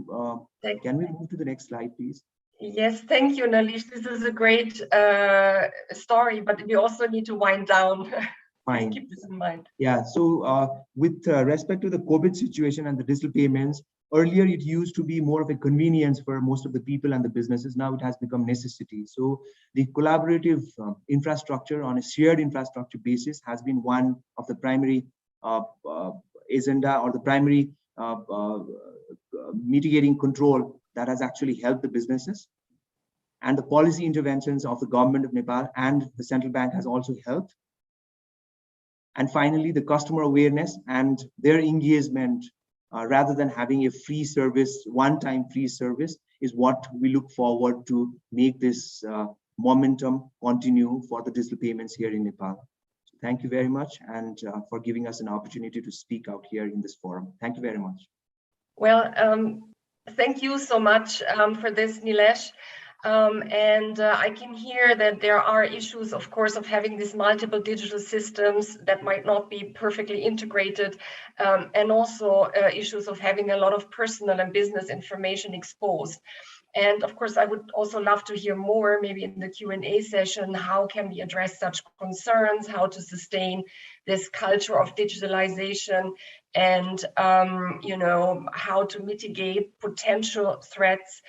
can we move to the next slide, please? Yes, thank you, Neelesh. This is a great story, but we also need to wind down. Fine. Keep this in mind. Yeah, so with respect to the COVID situation and the digital payments, earlier it used to be more of a convenience for most of the people and the businesses. Now it has become necessity. So the collaborative infrastructure on a shared infrastructure basis has been one of the primary agenda or the primary mitigating control that has actually helped the businesses. And the policy interventions of the government of Nepal and the central bank has also helped. And finally, the customer awareness and their engagement, rather than having a free service, one-time free service, is what we look forward to make this momentum continue for the digital payments here in Nepal. So thank you very much, and for giving us an opportunity to speak out here in this forum. Thank you very much. Well, thank you so much for this, Neelesh. I can hear that there are issues, of course, of having these multiple digital systems that might not be perfectly integrated, and also issues of having a lot of personal and business information exposed. And of course, I would also love to hear more, maybe in the Q&A session, how can we address such concerns, how to sustain this culture of digitalization, and you know, how to mitigate potential threats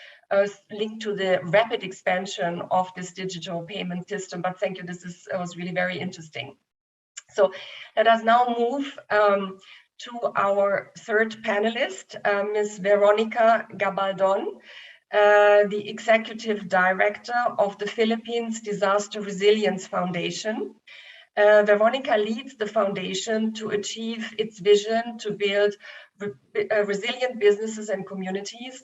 linked to the rapid expansion of this digital payment system. But thank you, this was really very interesting. So let us now move to our third panelist, Ms. Veronica Gabaldon, the Executive Director of the Philippines Disaster Resilience Foundation. Veronica leads the foundation to achieve its vision to build resilient businesses and communities.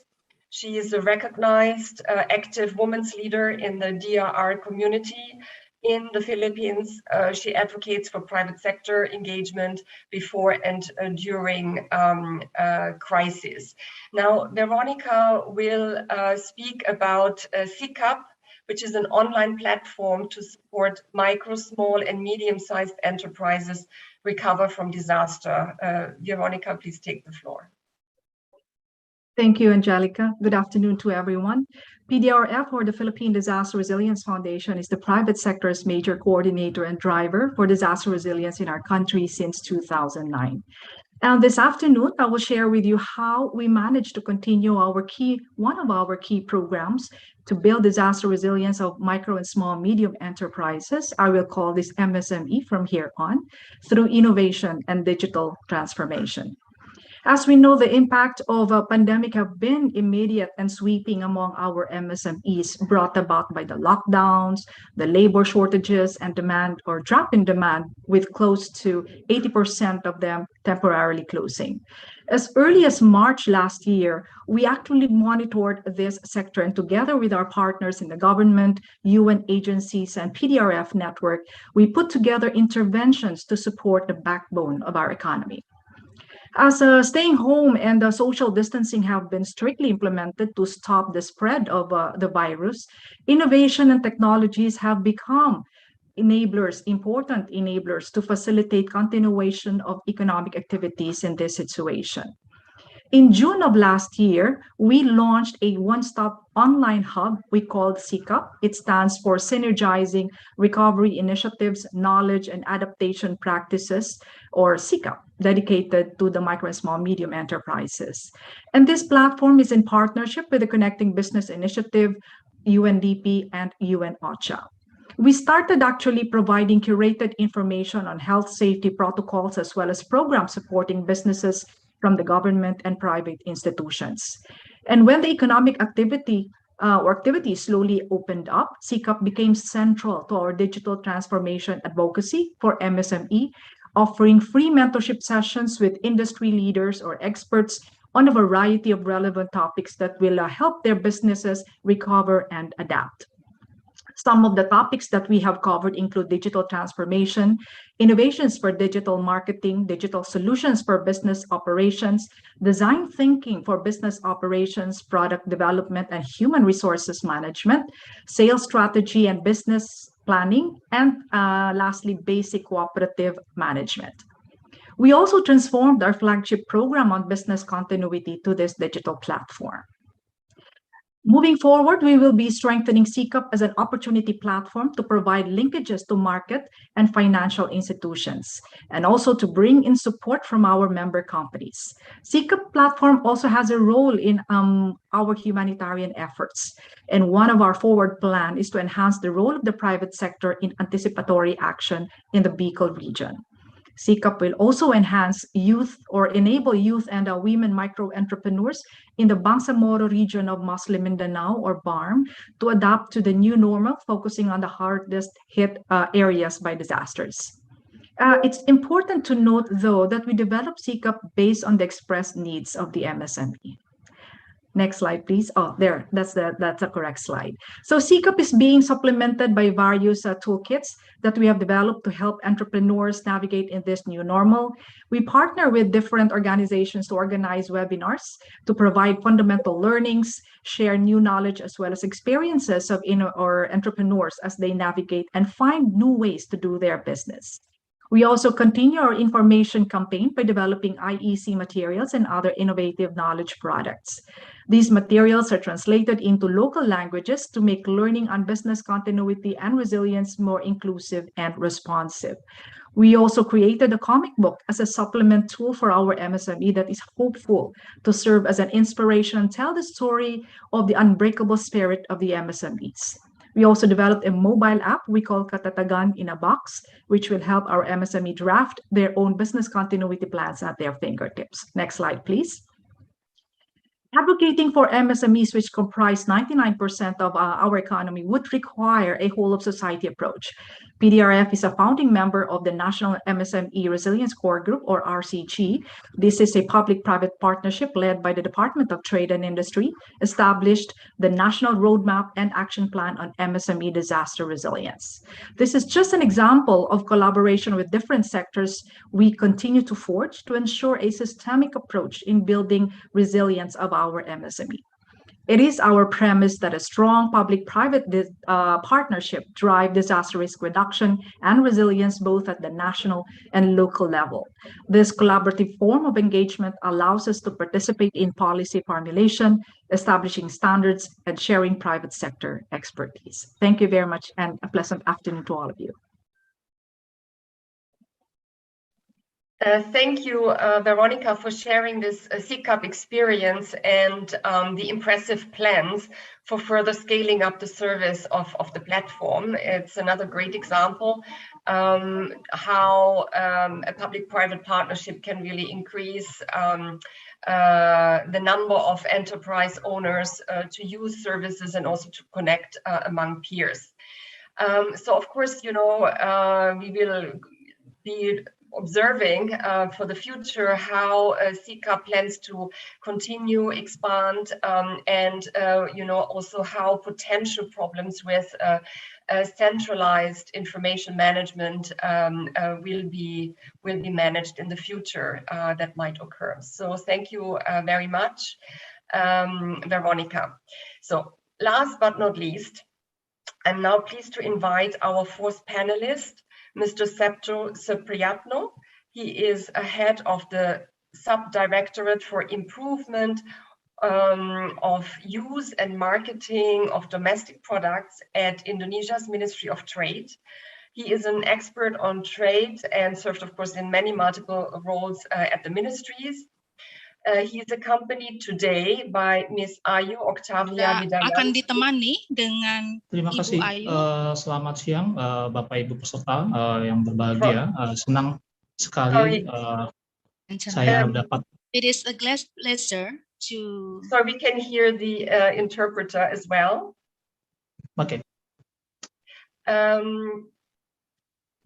She is a recognized active women's leader in the DRR community in the Philippines. She advocates for private sector engagement before and during crisis. Now, Veronica will speak about SIKAP, which is an online platform to support micro, small, and medium-sized enterprises recover from disaster. Veronica, please take the floor. Thank you, Angelica. Good afternoon to everyone. PDRF, or the Philippine Disaster Resilience Foundation, is the private sector's major coordinator and driver for disaster resilience in our country since 2009. And this afternoon, I will share with you how we managed to continue one of our key programs to build disaster resilience of micro and small medium enterprises. I will call this MSME from here on, through innovation and digital transformation. As we know, the impact of a pandemic have been immediate and sweeping among our MSMEs, brought about by the lockdowns, the labor shortages, and demand or drop in demand, with close to 80% of them temporarily closing. As early as March last year, we actually monitored this sector, and together with our partners in the government, UN agencies, and PDRF network, we put together interventions to support the backbone of our economy. As staying home and social distancing have been strictly implemented to stop the spread of the virus, innovation and technologies have become important enablers to facilitate continuation of economic activities in this situation. In June of last year, we launched a one-stop online hub we called SIKAP. It stands for Synergizing Recovery Initiatives, Knowledge and Adaptation Practices, or SIKAP, dedicated to the micro and small medium enterprises. And this platform is in partnership with the Connecting Business Initiative, UNDP, and UN OCHA. We started actually providing curated information on health safety protocols, as well as programs supporting businesses from the government and private institutions. And when the economic activity slowly opened up, SIKAP became central to our digital transformation advocacy for MSME, offering free mentorship sessions with industry leaders or experts on a variety of relevant topics that will help their businesses recover and adapt. Some of the topics that we have covered include digital transformation, innovations for digital marketing, digital solutions for business operations, design thinking for business operations, product development and human resources management, sales strategy and business planning, and lastly, basic cooperative management. We also transformed our flagship program on business continuity to this digital platform. Moving forward, we will be strengthening SIKAP as an opportunity platform to provide linkages to market and financial institutions, and also to bring in support from our member companies. SIKAP platform also has a role in our humanitarian efforts. And one of our forward plan is to enhance the role of the private sector in anticipatory action in the Bicol region. SIKAP will also enhance youth or enable youth and women micro-entrepreneurs in the Bangsamoro region of Muslim Mindanao or BARM to adapt to the new normal, focusing on the hardest hit areas by disasters. It's important to note, though, that we developed SIKAP based on the expressed needs of the MSME. Next slide, please. Oh, there, that's the correct slide. So SIKAP is being supplemented by various toolkits that we have developed to help entrepreneurs navigate in this new normal. We partner with different organizations to organize webinars to provide fundamental learnings, share new knowledge, as well as experiences of entrepreneurs as they navigate and find new ways to do their business. We also continue our information campaign by developing IEC materials and other innovative knowledge products. These materials are translated into local languages to make learning on business continuity and resilience more inclusive and responsive. We also created a comic book as a supplement tool for our MSME that is hopeful to serve as an inspiration and tell the story of the unbreakable spirit of the MSMEs. We also developed a mobile app we call Katatagan in a Box, which will help our MSME draft their own business continuity plans at their fingertips. Next slide, please. Advocating for MSMEs, which comprise 99% of our economy, would require a whole-of-society approach. PDRF is a founding member of the National MSME Resilience Core Group, or RCG. This is a public-private partnership led by the Department of Trade and Industry, established the National Roadmap and Action Plan on MSME Disaster Resilience. This is just an example of collaboration with different sectors we continue to forge to ensure a systemic approach in building resilience of our MSME. It is our premise that a strong public-private partnership drive disaster risk reduction and resilience both at the national and local level. This collaborative form of engagement allows us to participate in policy formulation, establishing standards, and sharing private sector expertise. Thank you very much, and a pleasant afternoon to all of you. Thank you, Veronica, for sharing this SIKAP experience and the impressive plans for further scaling up the service of the platform. It's another great example how a public-private partnership can really increase the number of enterprise owners to use services and also to connect among peers. So, of course, you know, we will be observing for the future how SIKAP plans to continue, expand, and you know, also how potential problems with centralized information management will be managed in the future that might occur. So thank you very much, Veronica. So last but not least, I'm now pleased to invite our fourth panelist, Mr. Septo Soepriyatno. He is a head of the Subdirectorate for Improvement of Use and Marketing of Domestic Products at Indonesia's Ministry of Trade. He is an expert on trade and served, of course, in many multiple roles at the ministries. He is accompanied today by Ms. Ayu Octavia Widayanti. Akan ditemani dengan Terima kasih. Ibu Ayu. Selamat siang, Bapak Ibu peserta yang berbahagia. Senang sekali saya dapat It is a pleasure to. So we can hear the interpreter as well. Okay.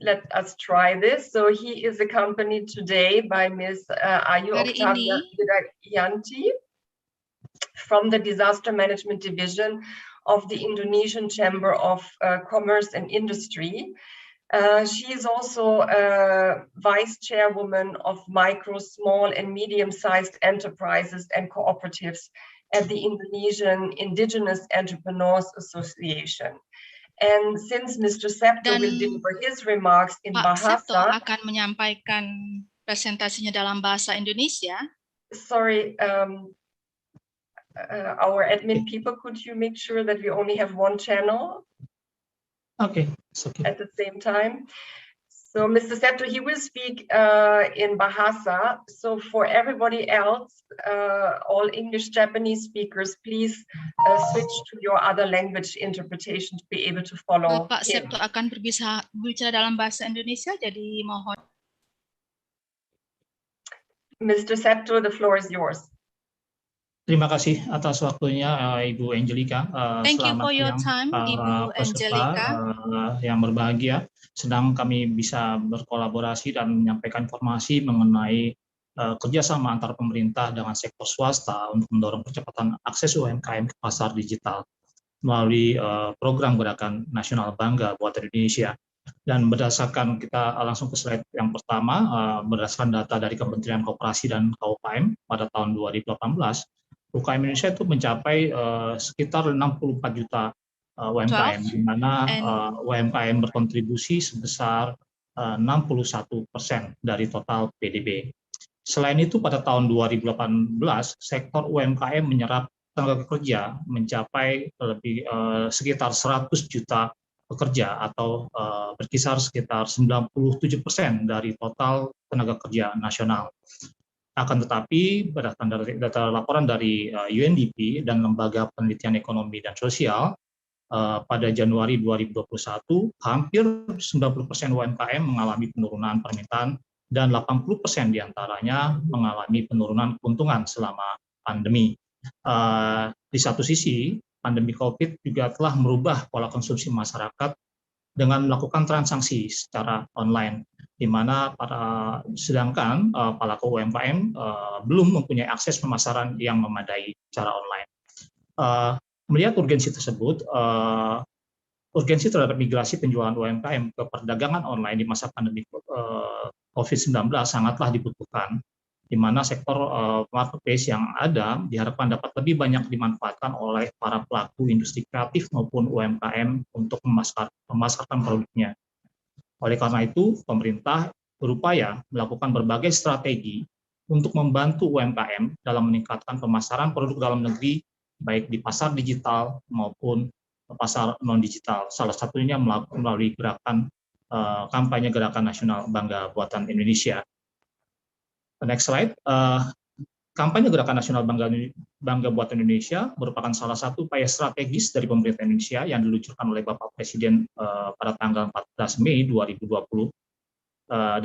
Let us try this. So he is accompanied today by Ms. Ayu Hari Octavia ini, Widayanti from the Disaster Management Division of the Indonesian Chamber of Commerce and Industry. She is also Vice Chairwoman of Micro, Small and Medium-Sized Enterprises and Cooperatives at the Indonesian Indigenous Entrepreneurs Association. And since Mr. Septo will deliver his remarks in Pak Septo Bahasa, akan menyampaikan presentasinya dalam bahasa Indonesia. Sorry, our admin people, could you make sure that we only have one channel? Okay. At the same time. So Mr. Septo, he will speak in Bahasa. So for everybody else, all English, Japanese speakers, please switch to your other language interpretation to be able to follow. Pak Septo akan berbicara dalam bahasa Indonesia, jadi mohon. Mr. Septo, the floor is yours. Terima kasih atas waktunya Ibu Angelica. Thank you Selamat for your siang, time, Ibu Angelica. Yang berbahagia. Sedang kami bisa berkolaborasi dan menyampaikan informasi mengenai kerjasama antar pemerintah dengan sektor swasta untuk mendorong percepatan akses UMKM ke pasar digital melalui program Gerakan Nasional Bangga Buatan Indonesia. Dan berdasarkan kita langsung ke slide yang pertama, berdasarkan data dari Kementerian Koperasi dan KUKM pada tahun 2018, UKM Indonesia itu mencapai sekitar 64 juta UMKM, di mana UMKM berkontribusi sebesar 61% dari total PDB. Selain itu, pada tahun 2018, sektor UMKM menyerap tenaga kerja mencapai sekitar 100 juta pekerja atau berkisar sekitar 97% dari total tenaga kerja nasional. Akan tetapi, berdasarkan dari data laporan dari UNDP dan Lembaga Penelitian Ekonomi dan Sosial, pada Januari 2021, hampir 90% UMKM mengalami penurunan permintaan dan 80% diantaranya mengalami penurunan keuntungan selama pandemi. Di satu sisi, pandemi COVID juga telah merubah pola konsumsi masyarakat dengan melakukan transaksi secara online, di mana sedangkan pelaku UMKM belum mempunyai akses pemasaran yang memadai secara online. Melihat urgensi tersebut, urgensi terhadap migrasi penjualan UMKM ke perdagangan online di masa pandemi COVID-19 sangatlah dibutuhkan, di mana sektor marketplace yang ada diharapkan dapat lebih banyak dimanfaatkan oleh para pelaku industri kreatif maupun UMKM untuk memasarkan produknya. Oleh karena itu, pemerintah berupaya melakukan berbagai strategi untuk membantu UMKM dalam meningkatkan pemasaran produk dalam negeri, baik di pasar digital maupun pasar non-digital. Salah satunya melalui gerakan kampanye Gerakan Nasional Bangga Buatan Indonesia. Next slide. Kampanye Gerakan Nasional Bangga Buatan Indonesia merupakan salah satu upaya strategis dari pemerintah Indonesia yang diluncurkan oleh Bapak Presiden pada tanggal 14 Mei 2020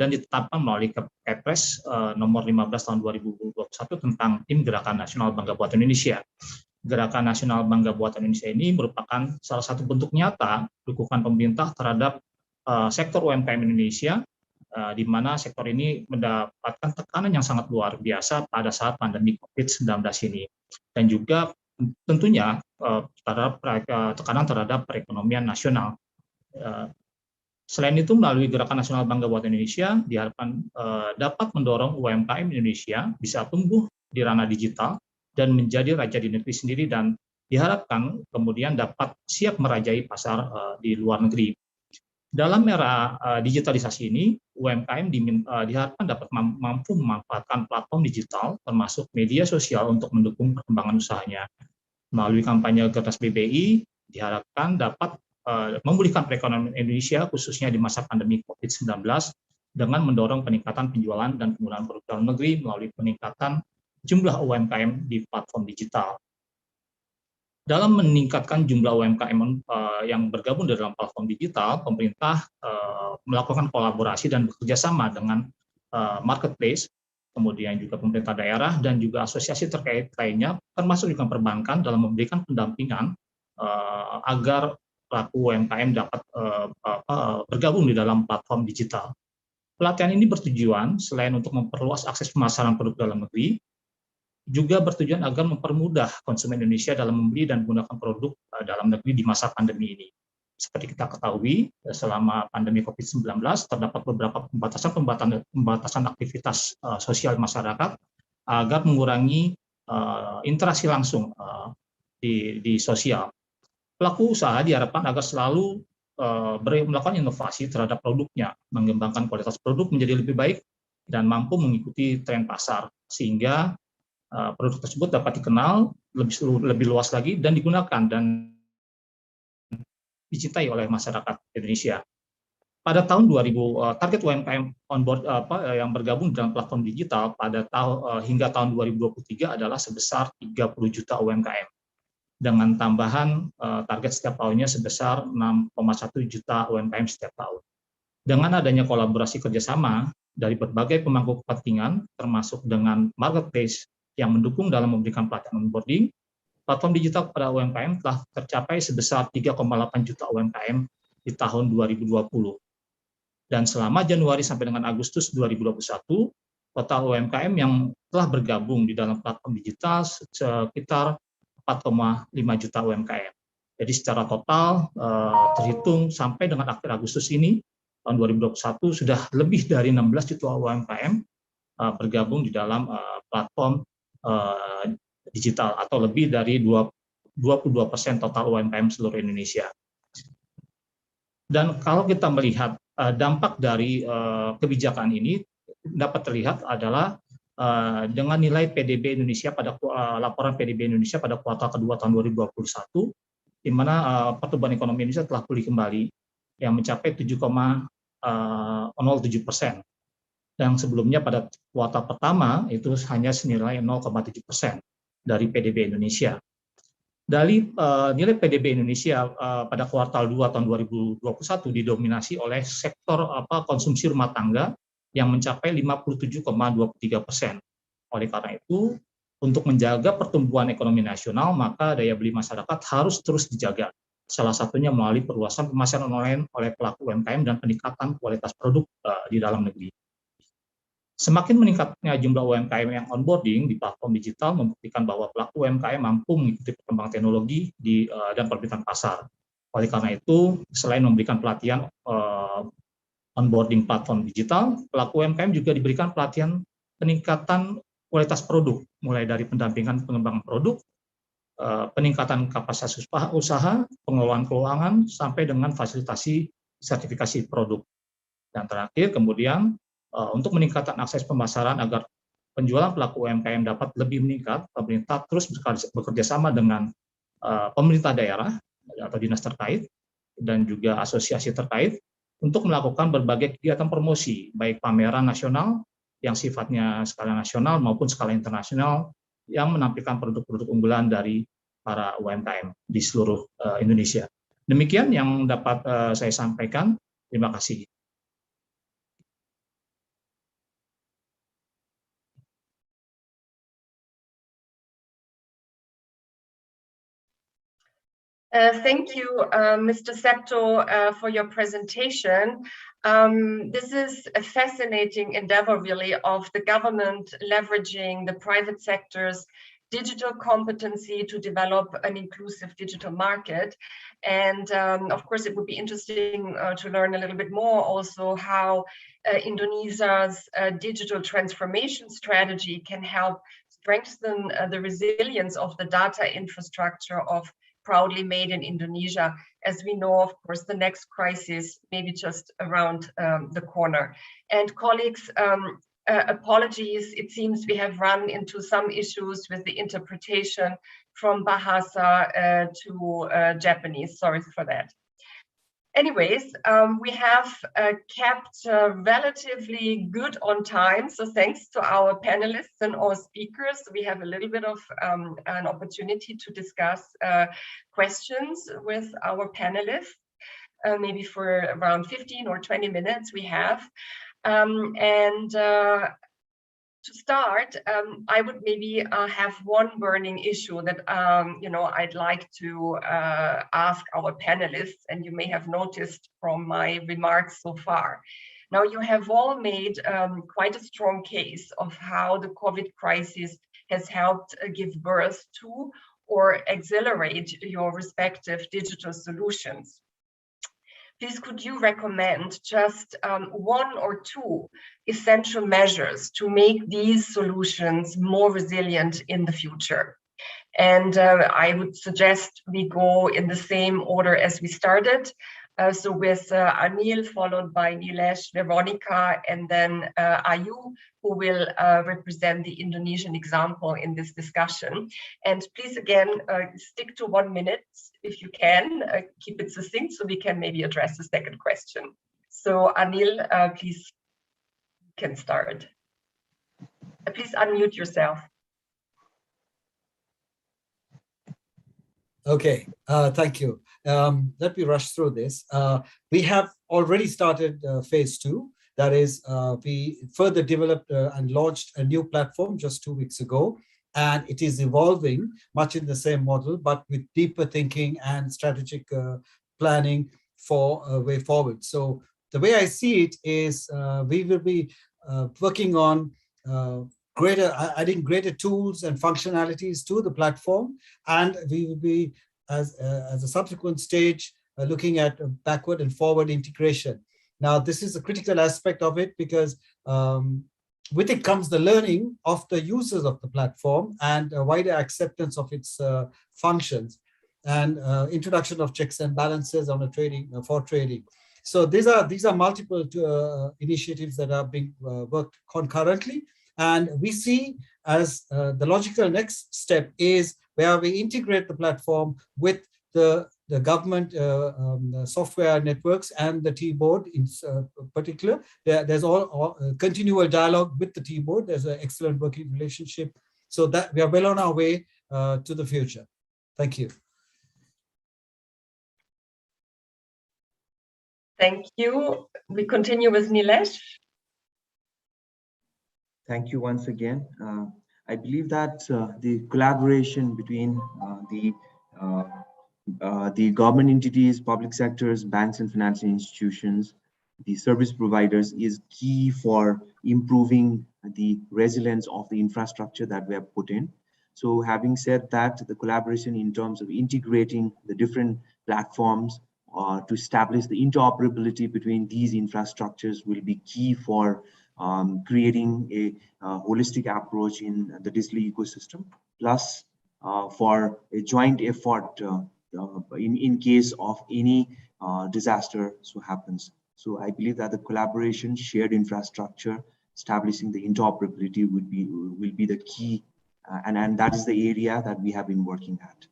dan ditetapkan melalui Kepres nomor 15 tahun 2021 tentang Tim Gerakan Nasional Bangga Buatan Indonesia. Gerakan Nasional Bangga Buatan Indonesia ini merupakan salah satu bentuk nyata dukungan pemerintah terhadap sektor UMKM Indonesia, di mana sektor ini mendapatkan tekanan yang sangat luar biasa pada saat pandemi COVID-19 ini, dan juga tentunya tekanan terhadap perekonomian nasional. Selain itu, melalui Gerakan Nasional Bangga Buatan Indonesia diharapkan dapat mendorong UMKM Indonesia bisa tumbuh di ranah digital dan menjadi raja di negeri sendiri, dan diharapkan kemudian dapat siap merajai pasar di luar negeri. Dalam era digitalisasi ini, UMKM diharapkan dapat mampu memanfaatkan platform digital termasuk media sosial untuk mendukung perkembangan usahanya. Melalui kampanye Kertas BBI, diharapkan dapat memulihkan perekonomian Indonesia khususnya di masa pandemi COVID-19 dengan mendorong peningkatan penjualan dan penggunaan produk dalam negeri melalui peningkatan jumlah UMKM di platform digital. Dalam meningkatkan jumlah UMKM yang bergabung dalam platform digital, pemerintah melakukan kolaborasi dan bekerjasama dengan marketplace kemudian juga pemerintah daerah dan juga asosiasi terkait lainnya, termasuk juga perbankan dalam memberikan pendampingan agar pelaku UMKM dapat bergabung di dalam platform digital. Pelatihan ini bertujuan selain untuk memperluas akses pemasaran produk dalam negeri, juga bertujuan agar mempermudah konsumen Indonesia dalam membeli dan menggunakan produk dalam negeri di masa pandemi ini. Seperti kita ketahui, selama pandemi COVID-19 terdapat beberapa pembatasan aktivitas sosial masyarakat agar mengurangi interaksi langsung di sosial. Pelaku usaha diharapkan agar selalu melakukan inovasi terhadap produknya, mengembangkan kualitas produk menjadi lebih baik, dan mampu mengikuti tren pasar, sehingga produk tersebut dapat dikenal lebih luas lagi dan digunakan dan dicintai oleh masyarakat Indonesia. Pada tahun 2000, target UMKM on board yang bergabung dalam platform digital hingga tahun 2023 adalah sebesar 30 juta UMKM. Dengan tambahan target setiap tahunnya sebesar 6,1 juta UMKM setiap tahun. Dengan adanya kolaborasi kerjasama dari berbagai pemangku kepentingan, termasuk dengan marketplace yang mendukung dalam memberikan pelatihan onboarding, platform digital pada UMKM telah tercapai sebesar 3,8 juta UMKM di tahun 2020. Dan selama Januari sampai dengan Agustus 2021, total UMKM yang telah bergabung di dalam platform digital sekitar 4,5 juta UMKM. Jadi secara total terhitung sampai dengan akhir Agustus ini, tahun 2021 sudah lebih dari 16 juta UMKM bergabung di dalam platform digital atau lebih dari 22% total UMKM seluruh Indonesia. Dan kalau kita melihat dampak dari kebijakan ini dapat terlihat adalah dengan nilai PDB Indonesia pada laporan PDB Indonesia pada kuartal kedua tahun 2021, di mana pertumbuhan ekonomi Indonesia telah pulih kembali yang mencapai 7,07%. Yang sebelumnya pada kuartal pertama itu hanya senilai 0,7% dari PDB Indonesia. Dari nilai PDB Indonesia pada kuartal 2 tahun 2021 didominasi oleh sektor konsumsi rumah tangga yang mencapai 57,23%. Oleh karena itu, untuk menjaga pertumbuhan ekonomi nasional, maka daya beli masyarakat harus terus dijaga. Salah satunya melalui perluasan pemasaran online oleh pelaku UMKM dan peningkatan kualitas produk di dalam negeri. Semakin meningkatnya jumlah UMKM yang onboarding di platform digital membuktikan bahwa pelaku UMKM mampu mengikuti perkembangan teknologi dan permintaan pasar. Oleh karena itu, selain memberikan pelatihan onboarding platform digital, pelaku UMKM juga diberikan pelatihan peningkatan kualitas produk, mulai dari pendampingan pengembangan produk, peningkatan kapasitas usaha, pengelolaan keuangan, sampai dengan fasilitasi sertifikasi produk. Dan terakhir, kemudian untuk meningkatkan akses pemasaran agar penjualan pelaku UMKM dapat lebih meningkat, pemerintah terus bekerja sama dengan pemerintah daerah atau dinas terkait dan juga asosiasi terkait untuk melakukan berbagai kegiatan promosi, baik pameran nasional yang sifatnya skala nasional maupun skala internasional yang menampilkan produk-produk unggulan dari para UMKM di seluruh Indonesia. Demikian yang dapat saya sampaikan. Terima kasih. Thank you, Mr. Septo, for your presentation. This is a fascinating endeavor, really, of the government leveraging the private sector's digital competency to develop an inclusive digital market. And of course, it would be interesting to learn a little bit more also how Indonesia's digital transformation strategy can help strengthen the resilience of the data infrastructure of proudly made in Indonesia. As we know, of course, the next crisis may be just around the corner. And colleagues, apologies, it seems we have run into some issues with the interpretation from Bahasa to Japanese. Sorry for that. Anyways, we have kept relatively good on time. So thanks to our panelists and our speakers, we have a little bit of an opportunity to discuss questions with our panelists, maybe for around 15 or 20 minutes we have. to start, I would maybe have one burning issue that I'd like to ask our panelists, and you may have noticed from my remarks so far. Now, you have all made quite a strong case of how the COVID crisis has helped give birth to or accelerate your respective digital solutions. Please, could you recommend just one or two essential measures to make these solutions more resilient in the future? And I would suggest we go in the same order as we started. So with Anil, followed by Neelesh, Veronica, and then Ayu, who will represent the Indonesian example in this discussion. And please, again, stick to 1 minute if you can, keep it succinct so we can maybe address the second question. So Anil, please, you can start. Please unmute yourself. Okay, thank you. Let me rush through this. We have already started phase 2. That is, we further developed and launched a new platform just 2 weeks ago, and it is evolving much in the same model, but with deeper thinking and strategic planning for a way forward. So the way I see it is we will be working on adding greater tools and functionalities to the platform, and we will be, as a subsequent stage, looking at backward and forward integration. Now, this is a critical aspect of it because with it comes the learning of the users of the platform and a wider acceptance of its functions, and introduction of checks and balances on for trading. So these are multiple initiatives that are being worked concurrently. And we see as the logical next step is where we integrate the platform with the government software networks and the T-board in particular. There's all continual dialogue with the T-board. There's an excellent working relationship. So that we are well on our way to the future. Thank you. Thank you. We continue with Neelesh. Thank you once again. I believe that the collaboration between the government entities, public sectors, banks and financial institutions, the service providers is key for improving the resilience of the infrastructure that we have put in. So having said that, the collaboration in terms of integrating the different platforms to establish the interoperability between these infrastructures will be key for creating a holistic approach in the digital ecosystem, plus for a joint effort in case of any disaster happens. So I believe that the collaboration, shared infrastructure, establishing the interoperability will be the key, and that is the area that we have been working at.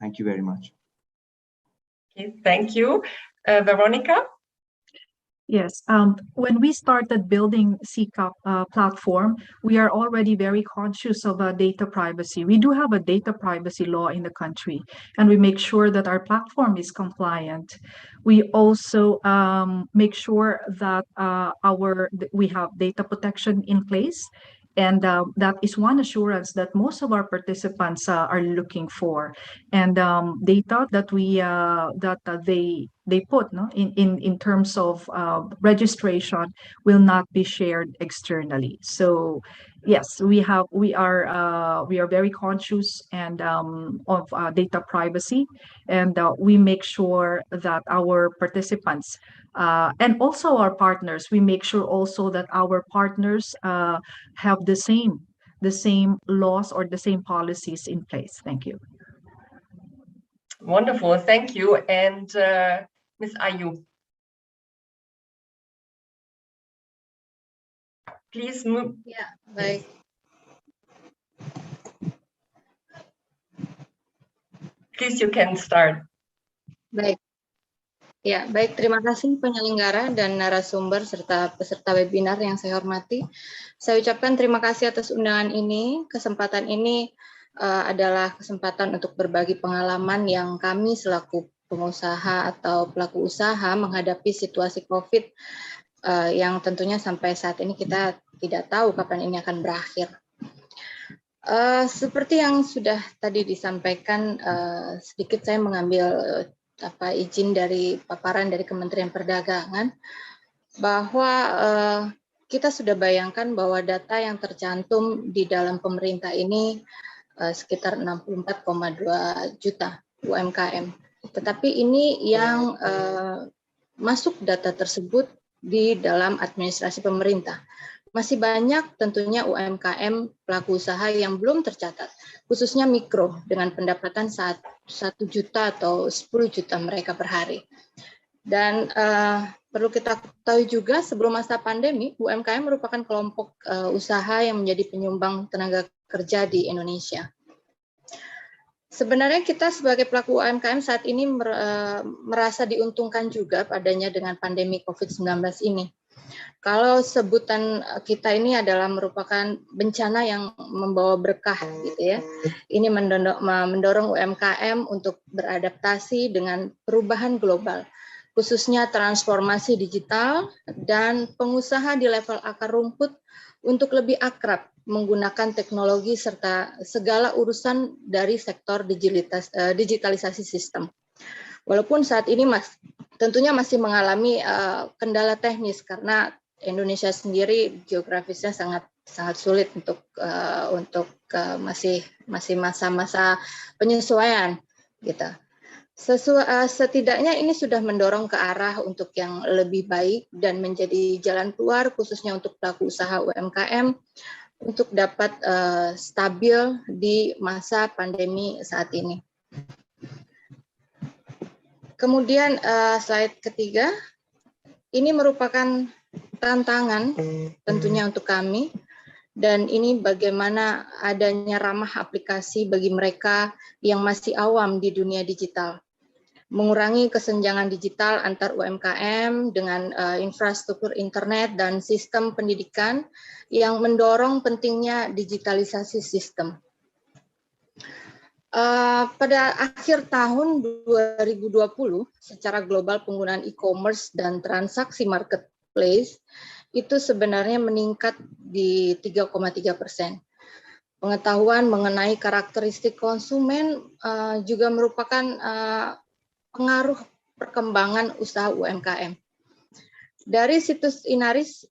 Thank you very much. Okay, thank you. Veronica? Yes, when we started building SIKAP platform, we are already very conscious of data privacy. We do have a data privacy law in the country, and we make sure that our platform is compliant. We also make sure that we have data protection in place. And that is one assurance that most of our participants are looking for. And data that they put in terms of registration will not be shared externally. So yes, we are very conscious and of data privacy, and we make sure that our participants and also our partners, we make sure also that our partners have the same laws or the same policies in place. Thank you. Wonderful, thank you. And Ms. Ayu, please move. Ya, baik. Please, you can start. Baik. Ya, baik. Terima kasih penyelenggara dan narasumber serta peserta webinar yang saya hormati. Saya ucapkan terima kasih atas undangan ini. Kesempatan ini adalah kesempatan untuk berbagi pengalaman yang kami selaku pengusaha atau pelaku usaha menghadapi situasi COVID yang tentunya sampai saat ini kita tidak tahu kapan ini akan berakhir. Seperti yang sudah tadi disampaikan, sedikit saya mengambil izin dari paparan dari Kementerian Perdagangan bahwa kita sudah bayangkan bahwa data yang tercantum di dalam pemerintah ini sekitar 64,2 juta UMKM. Tetapi ini yang masuk data tersebut di dalam administrasi pemerintah. Masih banyak tentunya UMKM pelaku usaha yang belum tercatat, khususnya mikro dengan pendapatan 1 juta atau 10 juta mereka per hari. Dan perlu kita ketahui juga sebelum masa pandemi, UMKM merupakan kelompok usaha yang menjadi penyumbang tenaga kerja di Indonesia. Sebenarnya kita sebagai pelaku UMKM saat ini merasa diuntungkan juga padanya dengan pandemi COVID-19 ini. Kalau sebutan kita ini adalah merupakan bencana yang membawa berkah gitu ya. Ini mendorong UMKM untuk beradaptasi dengan perubahan global, khususnya transformasi digital dan pengusaha di level akar rumput untuk lebih akrab menggunakan teknologi serta segala urusan dari sektor digitalisasi sistem. Walaupun saat ini tentunya masih mengalami kendala teknis karena Indonesia sendiri geografisnya sangat sulit untuk masih masa-masa penyesuaian gitu. Setidaknya ini sudah mendorong ke arah untuk yang lebih baik dan menjadi jalan keluar khususnya untuk pelaku usaha UMKM untuk dapat stabil di masa pandemi saat ini. Kemudian slide ketiga, ini merupakan tantangan tentunya untuk kami, dan ini bagaimana adanya ramah aplikasi bagi mereka yang masih awam di dunia digital. Mengurangi kesenjangan digital antar UMKM dengan infrastruktur internet dan sistem pendidikan yang mendorong pentingnya digitalisasi sistem. Pada akhir tahun 2020, secara global penggunaan e-commerce dan transaksi marketplace itu sebenarnya meningkat di 3,3%. Pengetahuan mengenai karakteristik konsumen juga merupakan pengaruh perkembangan usaha UMKM. Dari situs Inaris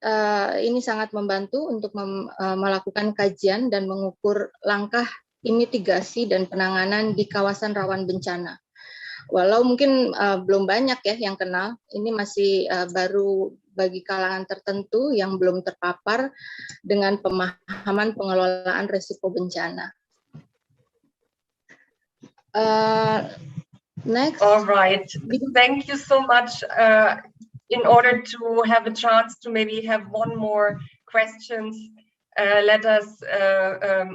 ini sangat membantu untuk melakukan kajian dan mengukur langkah mitigasi dan penanganan di kawasan rawan bencana. Walau mungkin belum banyak ya yang kenal, ini masih baru bagi kalangan tertentu yang belum terpapar dengan pemahaman pengelolaan risiko bencana. Next. All right. Thank you so much. In order to have a chance to maybe have one more questions, let us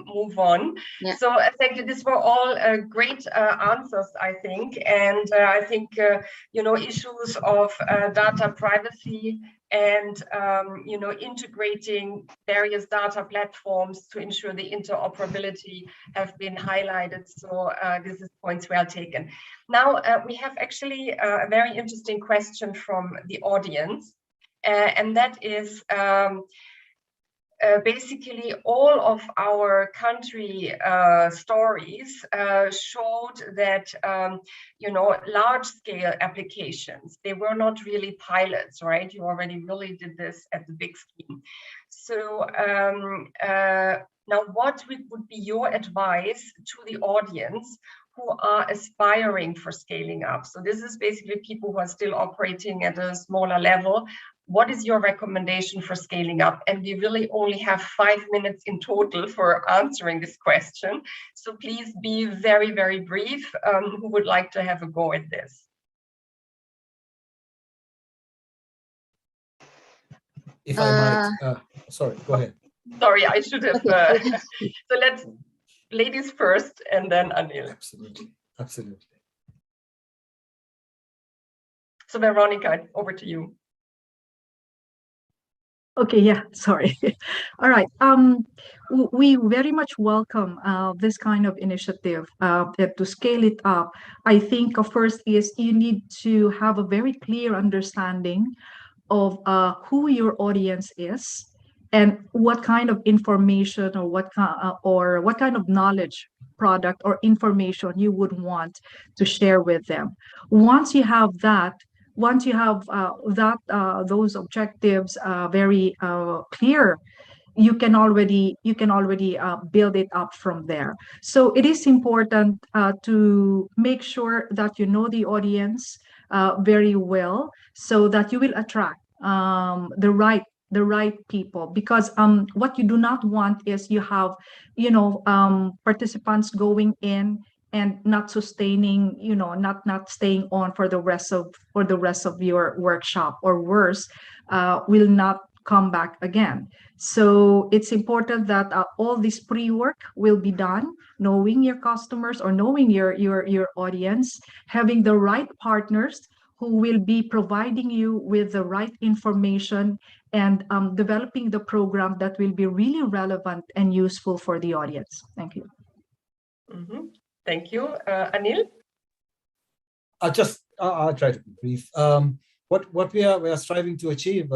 move on. Yeah. So thank you. These were all great answers, I think. And I think, issues of data privacy and, integrating various data platforms to ensure the interoperability have been highlighted. So this is points well taken. Now, we have actually a very interesting question from the audience, and that is, basically all of our country stories showed that large-scale applications, they were not really pilots, right? You already really did this at the big scheme. So now what would be your advice to the audience who are aspiring for scaling up? So this is basically people who are still operating at a smaller level. What is your recommendation for scaling up? And we really only have 5 minutes in total for answering this question. So please be very, very brief. Who would like to have a go at this? If I might, sorry, go ahead. Sorry, I should have. So let's, ladies first, and then Anil. Absolutely, absolutely. So Veronica, over to you. Okay, yeah, sorry. All right. We very much welcome this kind of initiative to scale it up. I think first is you need to have a very clear understanding of who your audience is and what kind of information or what kind of knowledge, product, or information you would want to share with them. Once you have those objectives very clear, you can already build it up from there. So it is important to make sure that you know the audience very well, so that you will attract the right people. Because what you do not want is you have participants going in and not sustaining, not staying on for the rest of your workshop, or worse, will not come back again. So it's important that all this pre-work will be done, knowing your customers or knowing your audience, having the right partners who will be providing you with the right information, and developing the program that will be really relevant and useful for the audience. Thank you. Mm-hmm. Thank you. Anil? I'll try to be brief. What we are striving to achieve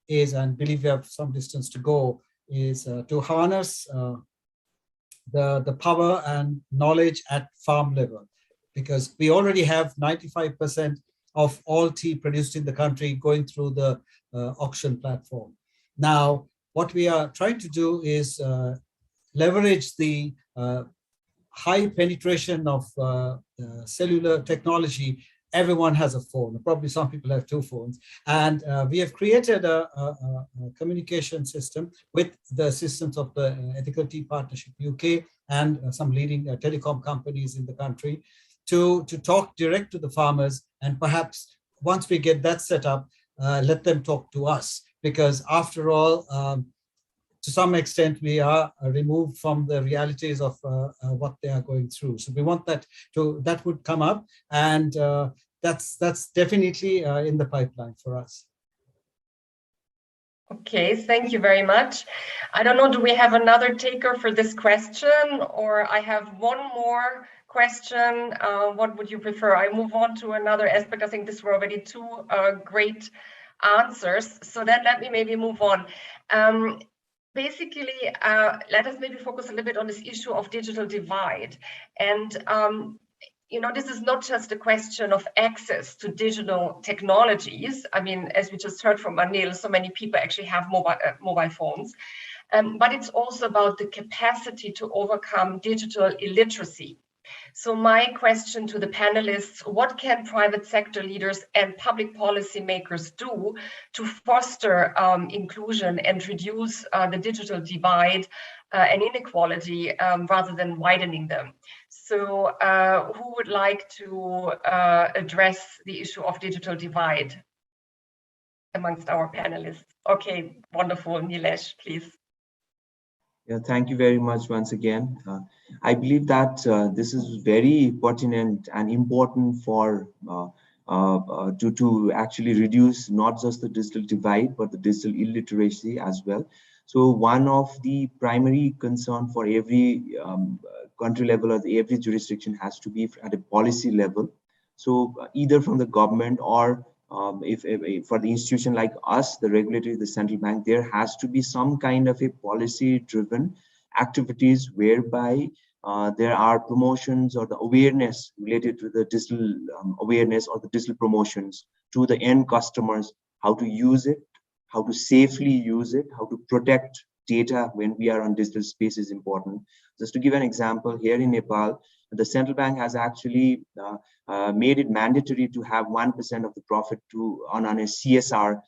is, and believe we have some distance to go, is to harness the power and knowledge at farm level, because we already have 95% of all tea produced in the country going through the auction platform. Now, what we are trying to do is leverage the high penetration of cellular technology. Everyone has a phone. Probably some people have 2 phones. And we have created a communication system with the assistance of the Ethical Tea Partnership UK and some leading telecom companies in the country to talk direct to the farmers. And perhaps once we get that set up, let them talk to us. Because after all, to some extent, we are removed from the realities of what they are going through. So we want that would come up, and that's definitely in the pipeline for us. Okay, thank you very much. I don't know, do we have another taker for this question, or I have one more question? What would you prefer? I move on to another aspect. I think these were already 2 great answers. So then let me maybe move on. Basically, let us maybe focus a little bit on this issue of digital divide. And, this is not just a question of access to digital technologies. I mean, as we just heard from Anil, so many people actually have mobile phones. But it's also about the capacity to overcome digital illiteracy. So my question to the panelists: what can private sector leaders and public policy makers do to foster inclusion and reduce the digital divide and inequality rather than widening them? So who would like to address the issue of digital divide amongst our panelists? Okay, wonderful. Neelesh, please. Yeah, thank you very much once again. I believe that this is very pertinent and important for to actually reduce not just the digital divide, but the digital illiteracy as well. So one of the primary concern for every country level or every jurisdiction has to be at a policy level. So either from the government or if for the institution like us, the regulatory, the central bank, there has to be some kind of a policy-driven activities whereby there are promotions or the awareness related to the digital awareness or the digital promotions to the end customers, how to use it, how to safely use it, how to protect data when we are on digital space is important. Just to give an example, here in Nepal, the central bank has actually made it mandatory to have 1% of the profit on a CSR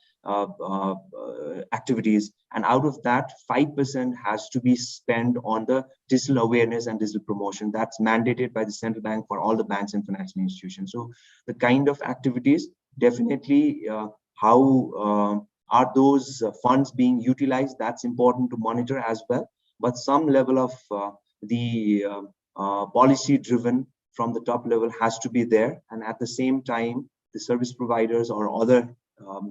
activities, and out of that 5% has to be spent on the digital awareness and digital promotion. That's mandated by the central bank for all the banks and financial institutions. So the kind of activities, definitely how are those funds being utilized, that's important to monitor as well. But some level of the policy driven from the top level has to be there, and at the same time the service providers or other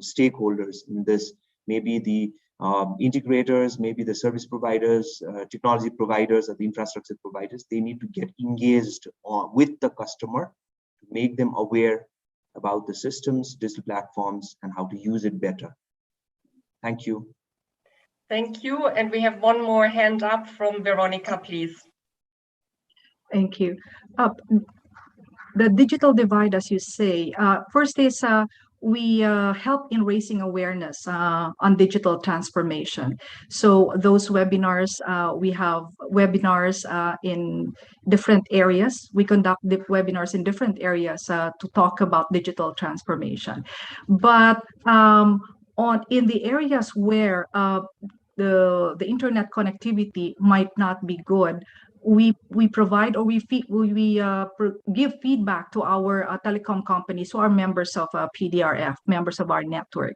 stakeholders in this, maybe the integrators, maybe the service providers, technology providers, or the infrastructure providers, they need to get engaged with the customer to make them aware about the systems, digital platforms, and how to use it better. Thank you. Thank you. And we have one more hand up from Veronica, please. Thank you. The digital divide, as you say, first is we help in raising awareness on digital transformation. So those webinars, we have webinars in different areas. We conduct the webinars in different areas to talk about digital transformation. But in the areas where the internet connectivity might not be good, we provide, or we give feedback to our telecom companies who are members of PDRF, members of our network.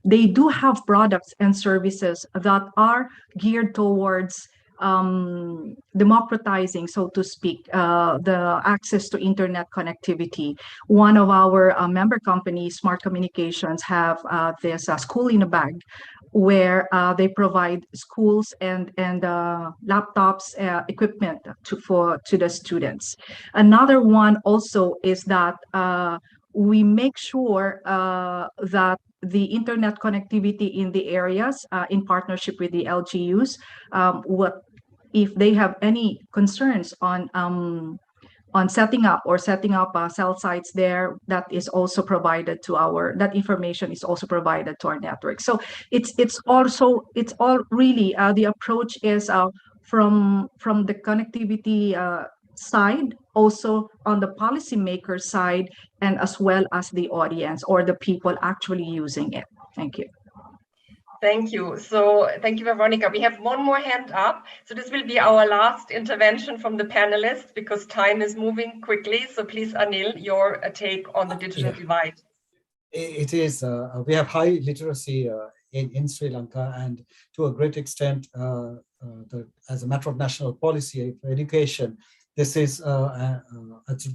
They do have products and services that are geared towards democratizing, so to speak, the access to internet connectivity. One of our member companies, Smart Communications, have this school in a bag, where they provide schools and laptops, equipment to the students. Another one also is that we make sure that the internet connectivity in the areas, in partnership with the LGUs, if they have any concerns on setting up cell sites there, that is also provided to that information is also provided to our network. So it's all really the approach is from the connectivity side, also on the policymaker side, and as well as the audience or the people actually using it. Thank you. Thank you. So thank you, Veronica. We have one more hand up. So this will be our last intervention from the panelists because time is moving quickly. So please, Anil, your take on the digital divide. It is, we have high literacy in Sri Lanka, and to a great extent, as a matter of national policy for education, this is, to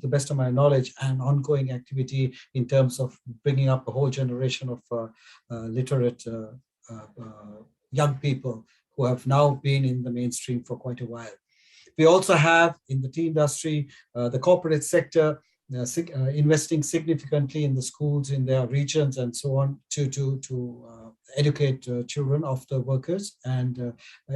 the best of my knowledge, an ongoing activity in terms of bringing up a whole generation of literate young people who have now been in the mainstream for quite a while. We also have in the tea industry, the corporate sector investing significantly in the schools in their regions and so on to educate children of the workers, and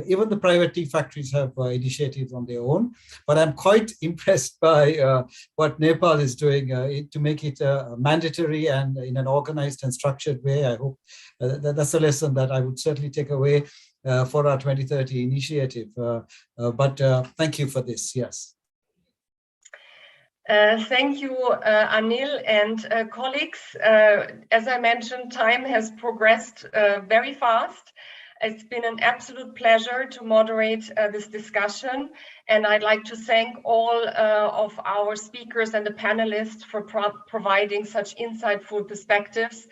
even the private tea factories have initiatives on their own. But I'm quite impressed by what Nepal is doing to make it mandatory and in an organized and structured way. I hope that's a lesson that I would certainly take away for our 2030 initiative. But thank you for this. Yes. Thank you, Anil and colleagues. As I mentioned, time has progressed very fast. It's been an absolute pleasure to moderate this discussion, and I'd like to thank all of our speakers and the panelists for providing such insightful perspectives.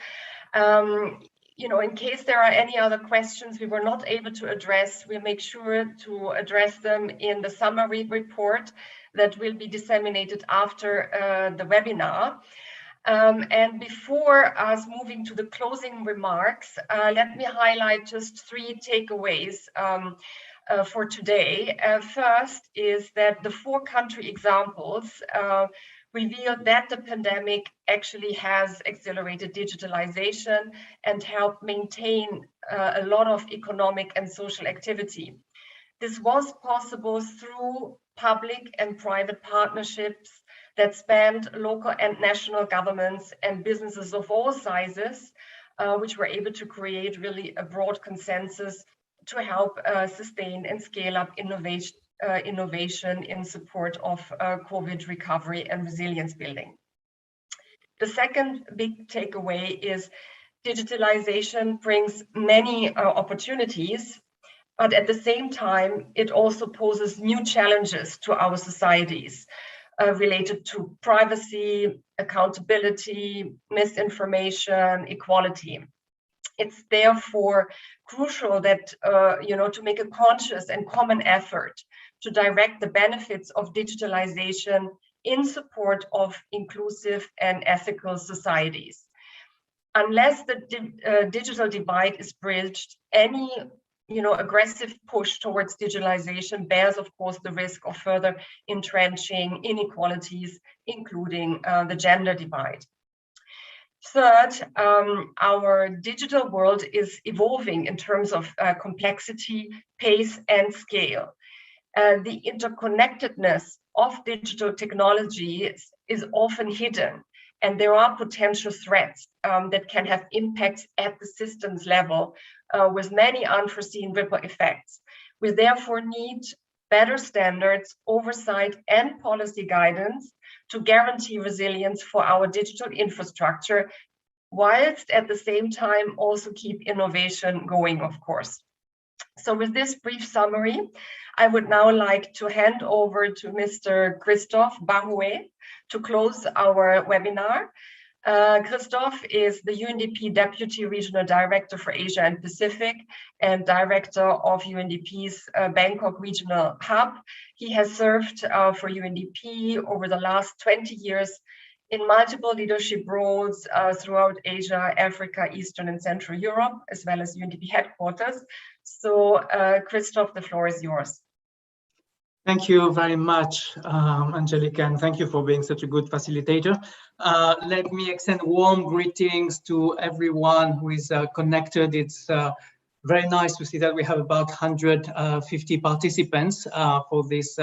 In case there are any other questions we were not able to address, we'll make sure to address them in the summary report that will be disseminated after the webinar. And before us moving to the closing remarks, let me highlight just 3 takeaways for today. First is that the 4 country examples revealed that the pandemic actually has accelerated digitalization and helped maintain a lot of economic and social activity. This was possible through public and private partnerships that spanned local and national governments and businesses of all sizes, which were able to create really a broad consensus to help sustain and scale up innovation in support of COVID recovery and resilience building. The second big takeaway is digitalization brings many opportunities, but at the same time, it also poses new challenges to our societies related to privacy, accountability, misinformation, equality. It's therefore crucial that, to make a conscious and common effort to direct the benefits of digitalization in support of inclusive and ethical societies. Unless the digital divide is bridged, any aggressive push towards digitalization bears, of course, the risk of further entrenching inequalities, including the gender divide. Third, our digital world is evolving in terms of complexity, pace, and scale. The interconnectedness of digital technology is often hidden, and there are potential threats that can have impacts at the systems level with many unforeseen ripple effects. We therefore need better standards, oversight, and policy guidance to guarantee resilience for our digital infrastructure, whilst at the same time also keep innovation going, of course. So with this brief summary, I would now like to hand over to Mr. Christophe Bahuet to close our webinar. Christophe is the UNDP Deputy Regional Director for Asia and Pacific and Director of UNDP's Bangkok Regional Hub. He has served for UNDP over the last 20 years in multiple leadership roles throughout Asia, Africa, Eastern and Central Europe, as well as UNDP headquarters. So Christophe, the floor is yours. Thank you very much, Angelica, and thank you for being such a good facilitator. Let me extend warm greetings to everyone who is connected. It's very nice to see that we have about 150 participants for this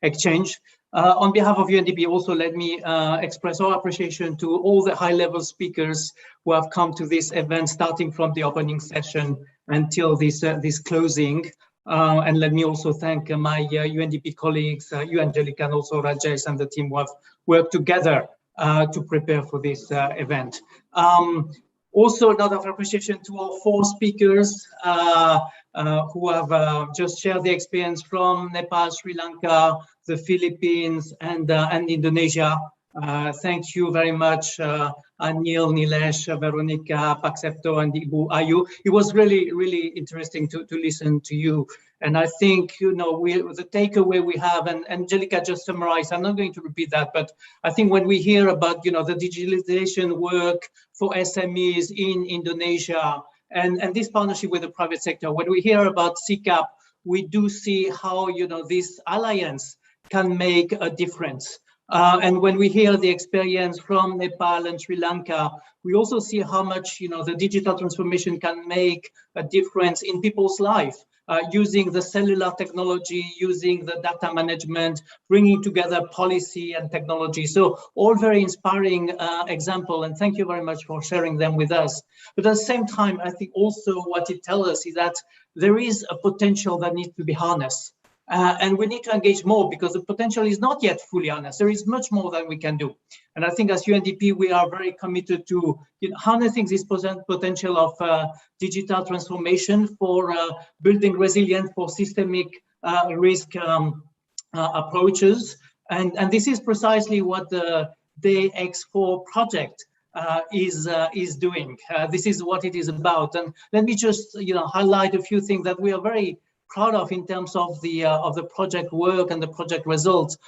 exchange. On behalf of UNDP, also let me express our appreciation to all the high-level speakers who have come to this event, starting from the opening session until this closing. And let me also thank my UNDP colleagues, you, Angelica, and also Rajesh and the team who have worked together to prepare for this event. Also, a lot of appreciation to all 4 speakers who have just shared the experience from Nepal, Sri Lanka, the Philippines, and Indonesia. Thank you very much, Anil, Neelesh, Veronica, Septo, and Ibu Ayu. It was really, really interesting to listen to you. And I think, you know, the takeaway we have, and Angelica just summarized, I'm not going to repeat that, but I think when we hear about, you know, the digitalization work for SMEs in Indonesia and this partnership with the private sector, when we hear about SIKAP, we do see how, you know, this alliance can make a difference. And when we hear the experience from Nepal and Sri Lanka, we also see how much, you know, the digital transformation can make a difference in people's life, using the cellular technology, using the data management, bringing together policy and technology. So all very inspiring example, and thank you very much for sharing them with us. But at the same time, I think also what it tells us is that there is a potential that needs to be harnessed. And we need to engage more because the potential is not yet fully harnessed. There is much more that we can do. And I think as UNDP, we are very committed to harnessing this potential of digital transformation for building resilience for systemic risk approaches. And this is precisely what the DX4 project is doing. This is what it is about. And let me just highlight a few things that we are very proud of in terms of the project work and the project results.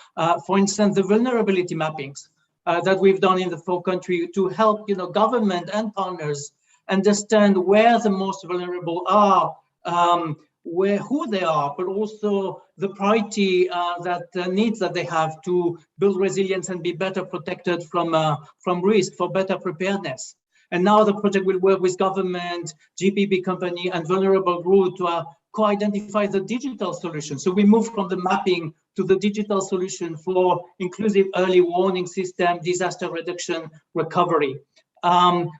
For instance, the vulnerability mappings that we've done in the 4 countries to help government and partners understand where the most vulnerable are, who they are, but also the priority needs that they have to build resilience and be better protected from risk, for better preparedness. And now the project will work with government, GPB company, and vulnerable group to co-identify the digital solution. So we move from the mapping to the digital solution for inclusive early warning system, disaster reduction, recovery.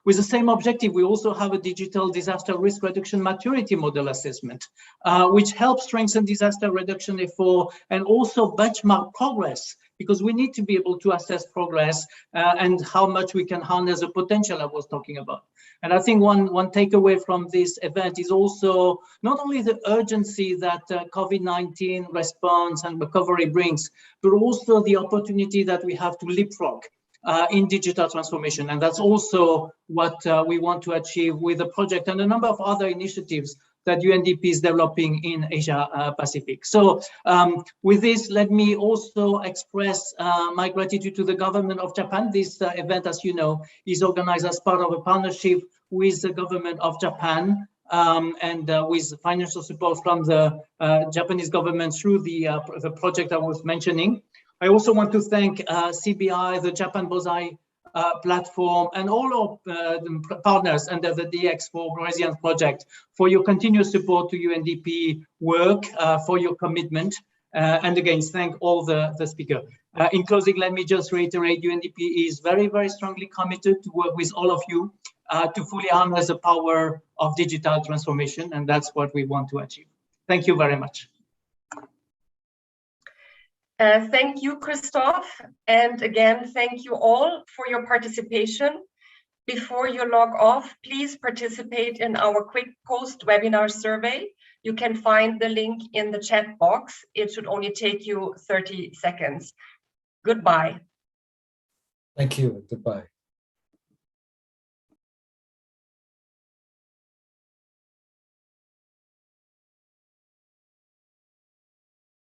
With the same objective, we also have a digital disaster risk reduction maturity model assessment, which helps strengthen disaster reduction effort and also benchmark progress, because we need to be able to assess progress and how much we can harness the potential I was talking about. And I think one takeaway from this event is also not only the urgency that COVID-19 response and recovery brings, but also the opportunity that we have to leapfrog in digital transformation. And that's also what we want to achieve with the project and a number of other initiatives that UNDP is developing in Asia Pacific. So with this, let me also express my gratitude to the government of Japan. This event, as you know, is organized as part of a partnership with the government of Japan and with financial support from the Japanese government through the project I was mentioning. I also want to thank CBI, the Japan Bosai platform, and all of the partners under the DX4Resilience project for your continuous support to UNDP work, for your commitment. And again, thank all the speakers. In closing, let me just reiterate, UNDP is very, very strongly committed to work with all of you to fully harness the power of digital transformation, and that's what we want to achieve. Thank you very much. Thank you, Christophe. And again, thank you all for your participation. Before you log off, please participate in our quick post-webinar survey. You can find the link in the chat box. It should only take you 30 seconds. Goodbye. Thank you. Goodbye.